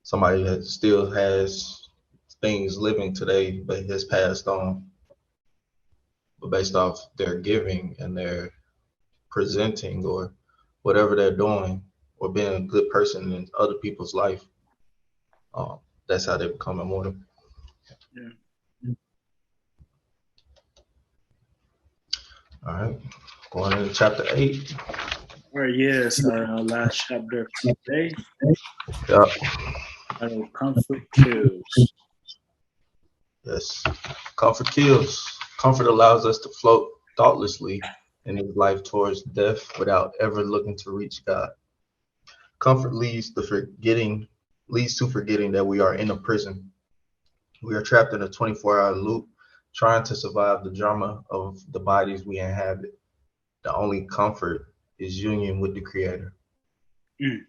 Speaker 3: Somebody that still has things living today, but has passed on, but based off their giving and their presenting or whatever they're doing, or being a good person in other people's life, um, that's how they become immortal.
Speaker 2: Yeah.
Speaker 3: All right, going into chapter 8.
Speaker 2: All right, yes, last chapter of today.
Speaker 3: Yeah.
Speaker 2: Comfort kills.
Speaker 3: Yes. Comfort kills. Comfort allows us to float thoughtlessly in this life towards death without ever looking to reach God. Comfort leads to forgetting that we are in a prison. We are trapped in a 24-hour loop, trying to survive the drama of the bodies we inhabit. The only comfort is union with the Creator.
Speaker 2: Mm.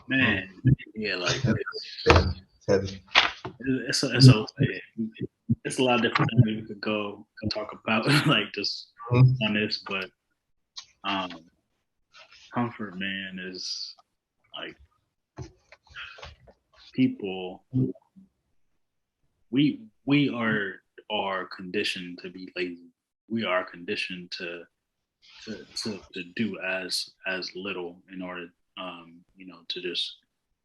Speaker 2: Man, yeah, like
Speaker 3: Yeah, it's heavy.
Speaker 2: it's a lot of different things we could go and talk about, like just on this, but comfort, man, is like people. We are conditioned to be lazy. We are conditioned to do as little in order, to just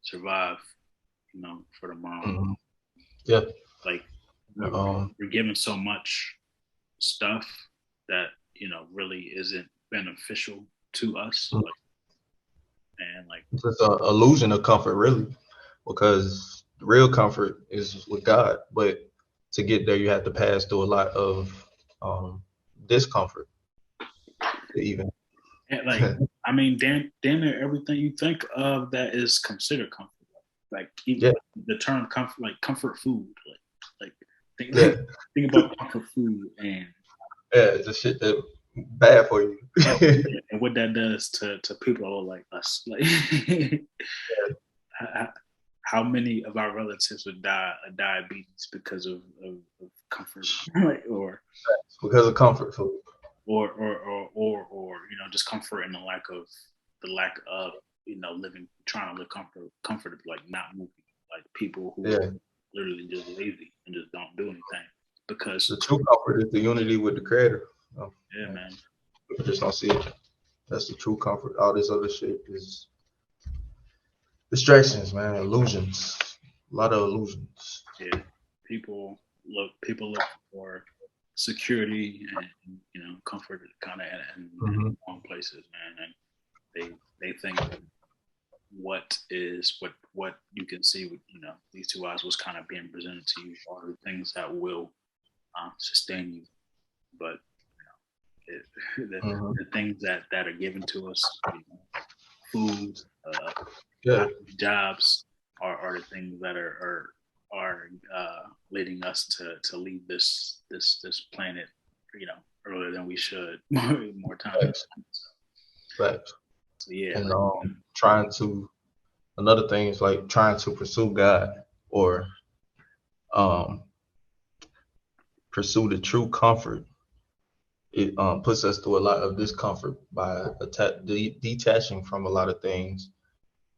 Speaker 2: survive, for tomorrow.
Speaker 3: Mm-hmm. Yeah.
Speaker 2: Like we're given so much stuff that really isn't beneficial to us.
Speaker 3: Mm-hmm.
Speaker 2: It's
Speaker 3: an illusion of comfort, really, because the real comfort is with God. But to get there, you have to pass through a lot of discomfort. Even
Speaker 2: I mean, damn near everything you think of that is considered comfort. Like even the term comfort, like comfort food, think about comfort food and
Speaker 3: the shit that bad for you.
Speaker 2: And what that does to people like us. Like how many of our relatives would die of diabetes because of comfort, or
Speaker 3: because of comfort food,
Speaker 2: or just comfort and the lack of living, trying to live comfortably, like not moving, like people who are literally just lazy and just don't do anything because
Speaker 3: the true comfort is the unity with the Creator.
Speaker 2: Yeah, man.
Speaker 3: People just don't see it. That's the true comfort. All this other shit is distractions, man. Illusions. A lot of illusions.
Speaker 2: Yeah. People look for security and comfort kind of in wrong places, man. And they think what you can see with these two eyes, was kind of being presented to you, are the things that will sustain you, but the things that are given to us, food, jobs, are the things that are leading us to leave this planet, earlier than we should, more times.
Speaker 3: Right.
Speaker 2: So yeah,
Speaker 3: and another thing is like trying to pursue God or pursue the true comfort. It puts us through a lot of discomfort by detaching from a lot of things,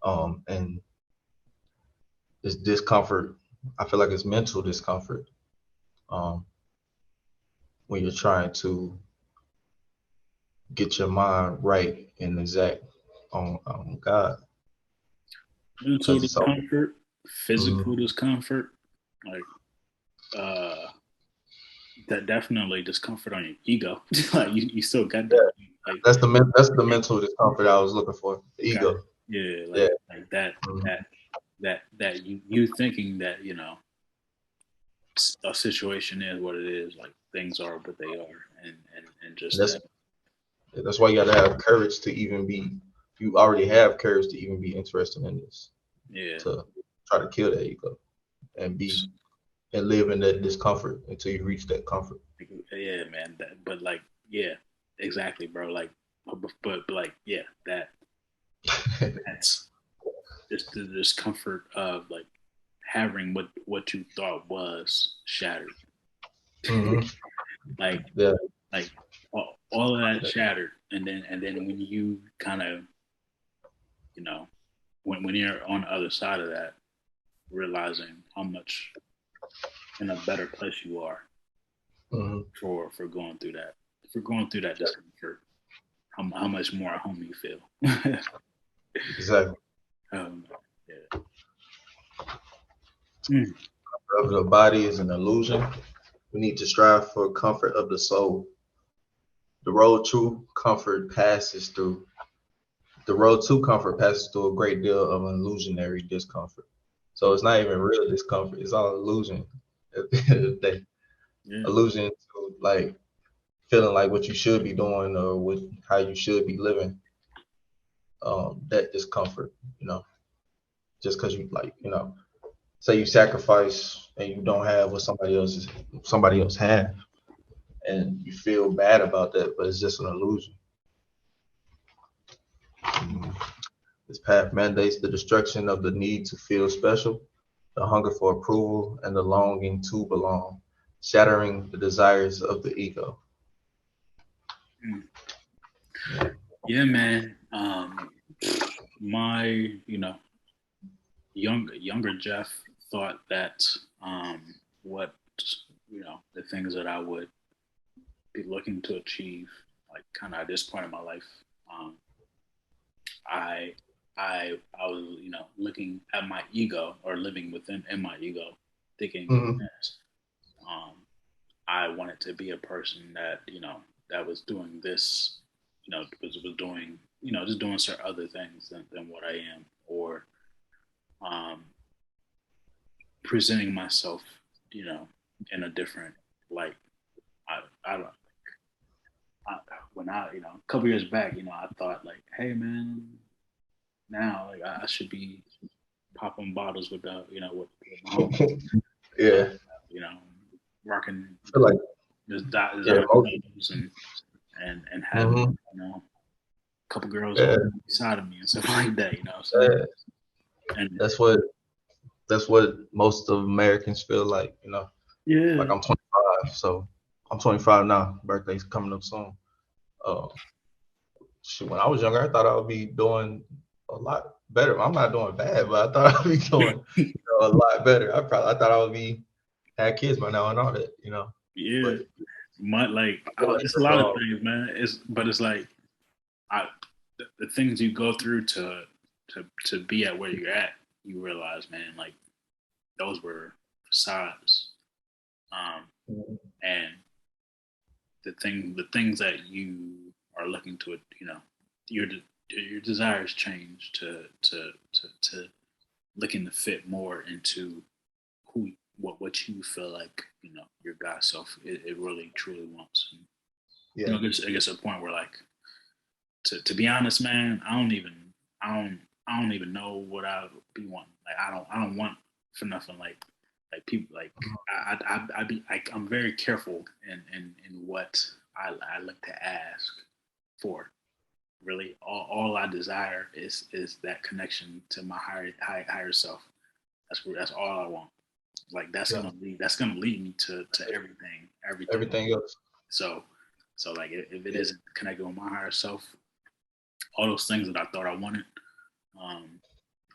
Speaker 3: and this discomfort, I feel like it's mental discomfort, when you're trying to get your mind right and exact on God.
Speaker 2: Mental discomfort, physical discomfort, like that definitely discomfort on your ego. Like you still got that. Like,
Speaker 3: that's the mental discomfort I was looking for. The ego.
Speaker 2: Like that you thinking that a situation is what it is, like things are what they are, and just
Speaker 3: that's why you got to have courage to even be. You already have courage to even be interested in this.
Speaker 2: Yeah.
Speaker 3: To try to kill that ego and live in that discomfort until you reach that comfort.
Speaker 2: Yeah, man. But like, yeah, exactly, bro. Like, but like, yeah, that's just the discomfort of like having what you thought was shattered.
Speaker 3: Mm-hmm.
Speaker 2: Like,
Speaker 3: Yeah.
Speaker 2: like all of that shattered, and then when you kind of, you know, when you're on the other side of that, realizing how much in a better place you are for going through that, discomfort, how much more at home you feel.
Speaker 3: Exactly.
Speaker 2: Yeah.
Speaker 3: Of the body is an illusion. We need to strive for comfort of the soul. The road to comfort passes through a great deal of illusionary discomfort. So it's not even real discomfort. It's all illusion at the end of the day.
Speaker 2: Yeah.
Speaker 3: Illusion to like feeling like what you should be doing or with how you should be living. That discomfort, just because you like, say you sacrifice and you don't have what somebody else have, and you feel bad about that, but it's just an illusion. This path mandates the destruction of the need to feel special, the hunger for approval, and the longing to belong, shattering the desires of the ego.
Speaker 2: Yeah, man. My, younger Jeff thought that what the things that I would be looking to achieve, like kind of at this point in my life, I was looking at my ego or living in my ego, thinking that I wanted to be a person that that was doing this, was doing just doing certain other things than what I am, or presenting myself, in a different light. I don't. When I, a couple years back, I thought like, hey man, now like I should be popping bottles with with my homies,
Speaker 3: Yeah.
Speaker 2: Rocking
Speaker 3: I feel like
Speaker 2: and having a couple girls beside of me and stuff like that, So, and
Speaker 3: that's what most of Americans feel like,
Speaker 2: Yeah.
Speaker 3: Like I'm 25, so I'm 25 now. Birthday's coming up soon. When I was younger, I thought I would be doing a lot better. I'm not doing bad, but I thought I'd be doing a lot better. I thought I would be had kids by now and all that,
Speaker 2: Yeah.
Speaker 3: But,
Speaker 2: it's a lot of things, man. It's like the things you go through to be at where you're at, you realize, man, like those were facades. And the things that you are looking to, your desires change to looking to fit more into what you feel like, your God self, it really truly wants. And, I guess a point where like, to be honest, man, I don't even know what I would be wanting. Like I don't want for nothing like people like I'm very careful in what I like to ask for. Really, all I desire is that connection to my higher self. That's all I want. Like that's gonna lead me to
Speaker 3: everything else.
Speaker 2: So like if it isn't connected with my higher self, all those things that I thought I wanted,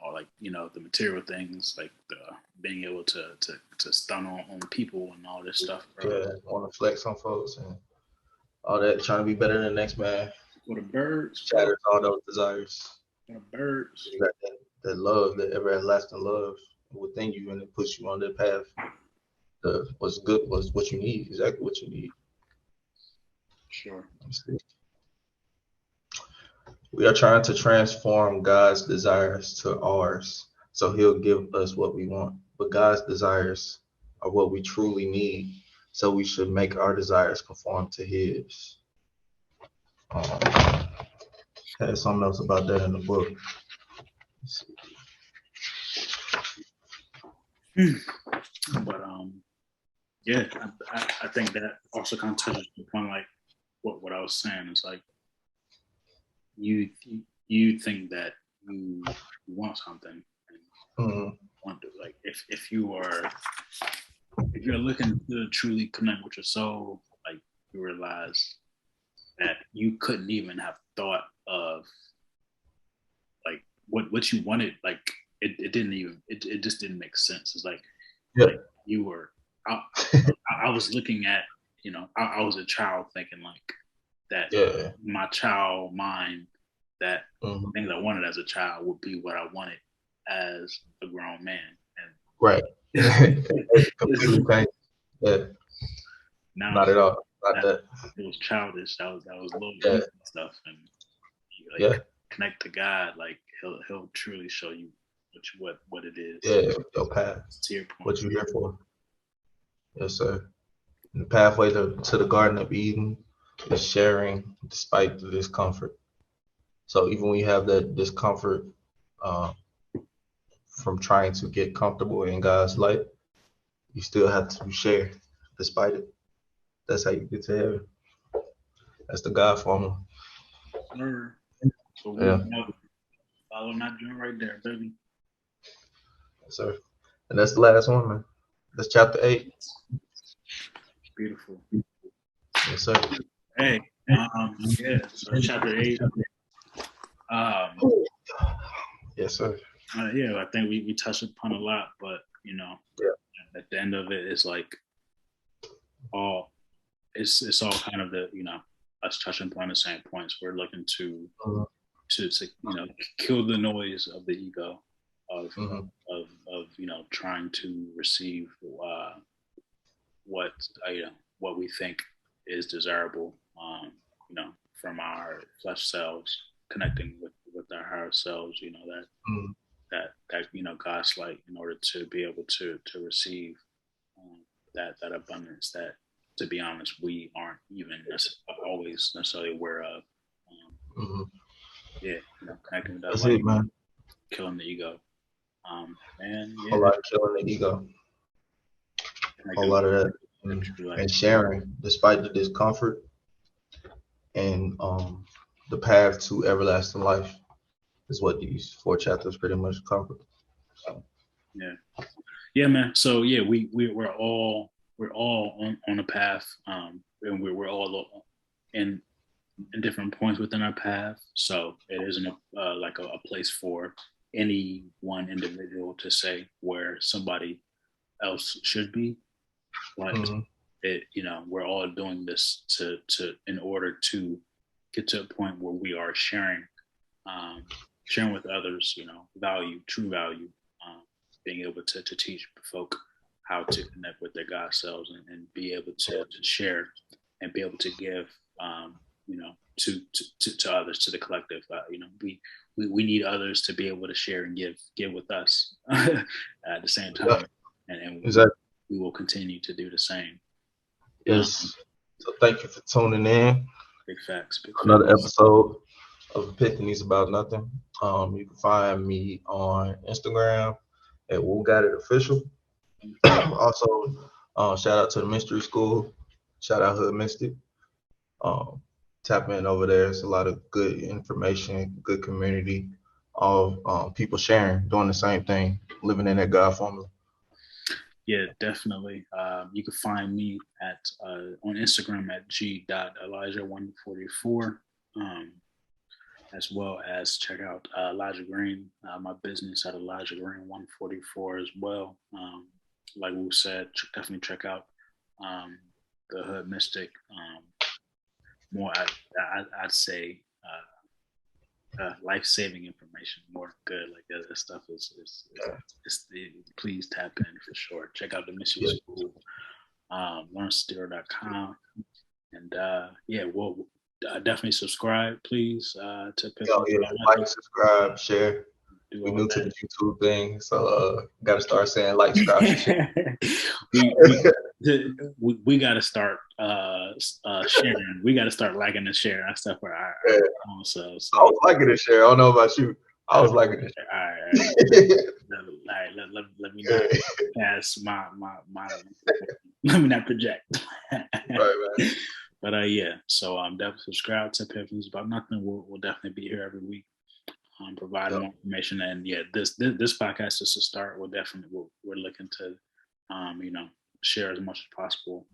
Speaker 2: or like the material things, like being able to stun on people and all this stuff. Bro.
Speaker 3: Yeah, want to flex on folks and all that, trying to be better than the next man.
Speaker 2: For the birds,
Speaker 3: shatters all those desires.
Speaker 2: For the birds,
Speaker 3: you got that love, that everlasting love within you, and it puts you on that path. What's good, was what you need, exactly what you need.
Speaker 2: Sure.
Speaker 3: We are trying to transform God's desires to ours, so He'll give us what we want. But God's desires are what we truly need, so we should make our desires conform to His. Had something else about that in the book.
Speaker 2: But yeah, I think that also kind of touches upon like what I was saying. It's like you think that you want something and want to, like if you're looking to truly connect with your soul, like realized that you couldn't even have thought of like what you wanted. Like it didn't even it just didn't make sense. It's like, like you were I was looking at, you know, I was a child thinking like that my child mind, that things I wanted as a child would be what I wanted as a grown man. And
Speaker 3: right. Completely changed. Yeah.
Speaker 2: Now
Speaker 3: Not at all. Not that.
Speaker 2: It was childish. That was little stuff, and you like connect to God. Like he'll truly show you what it is.
Speaker 3: Yeah, your path.
Speaker 2: To your point.
Speaker 3: What you're here for. Yes, sir. And the pathway to the Garden of Eden is sharing despite the discomfort. So even when you have that discomfort from trying to get comfortable in God's light, you still have to share despite it. That's how you get to heaven. That's the God formula.
Speaker 2: Sure. So follow that joint right there, baby.
Speaker 3: Yes, sir. And that's the last one, man. That's chapter 8.
Speaker 2: Beautiful.
Speaker 3: Yes, sir.
Speaker 2: Hey, so chapter 8.
Speaker 3: Yes, sir.
Speaker 2: I think we touched upon a lot, but you know, at the end of it, it's like it's all kind of the, you know, us touching upon the same points. We're looking to you know, kill the noise of the ego of you know, trying to receive what we think is desirable, you know, from our flesh selves, connecting with our higher selves, you know, that you know, God's light, in order to be able to receive that abundance that, to be honest, we aren't even always necessarily aware of. You know, connecting with that
Speaker 3: That's
Speaker 2: light,
Speaker 3: it, man.
Speaker 2: killing the ego. And
Speaker 3: A lot of killing the ego. A lot of that. And sharing despite the discomfort, and the path to everlasting life is what these 4 chapters pretty much cover. So.
Speaker 2: Yeah, man. So yeah, we're all on a path, and we're all in different points within our path. So it isn't like a place for any one individual to say where somebody else should be, but it, you know, we're all doing this to in order to get to a point where we are sharing with others, you know, true value, being able to teach folk how to connect with their God selves, and be able to share and be able to give, you know, to others, to the collective. You know, we need others to be able to share and give with us at the same time, and
Speaker 3: exactly.
Speaker 2: We will continue to do the same.
Speaker 3: Yes. So thank you for tuning in.
Speaker 2: Big facts.
Speaker 3: Another episode of Epiphanies About Nothing. You can find me on Instagram at Woo Got It Official. Also, shout out to the Mystery School. Shout out Hood Mystic. Tap in over there. It's a lot of good information, good community of people sharing, doing the same thing, living in that God formula.
Speaker 2: Yeah, definitely. You can find me on Instagram at g.elijah144, as well as check out Elijah Green, my business at Elijah Green 144 as well. Like we said, definitely check out the Hood Mystic. More, I'd say, life-saving information, more good. Like that stuff is please tap in for sure. Check out the Mystery School, learnsteer.com, and we'll definitely subscribe, please, to
Speaker 3: like, subscribe, share. We new to the YouTube thing, so got to start saying like, subscribe, share.
Speaker 2: we got to start sharing. We got to start liking and sharing our stuff for our own selves. So.
Speaker 3: I was liking to share. I don't know about you. I was liking to share.
Speaker 2: All right. Let me not pass my. Let me not project.
Speaker 3: Right, man.
Speaker 2: But so definitely subscribe to Epiphanies About Nothing. We'll definitely be here every week, provide more information. And this podcast is a start. We're looking to you know, share as much as possible.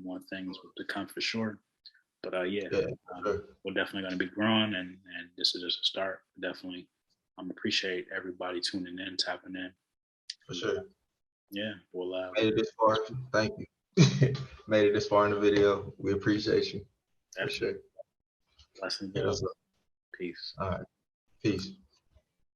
Speaker 2: More things to come for sure. But yeah,
Speaker 3: Yeah, sure.
Speaker 2: we're definitely going to be growing, and this is just a start. Definitely, appreciate everybody tuning in, tapping in.
Speaker 3: For sure.
Speaker 2: Yeah, we'll
Speaker 3: made it this far. Thank you. Made it this far in the video. We appreciate you. For sure.
Speaker 2: Blessings.
Speaker 3: Yeah,
Speaker 2: Peace.
Speaker 3: all right. Peace.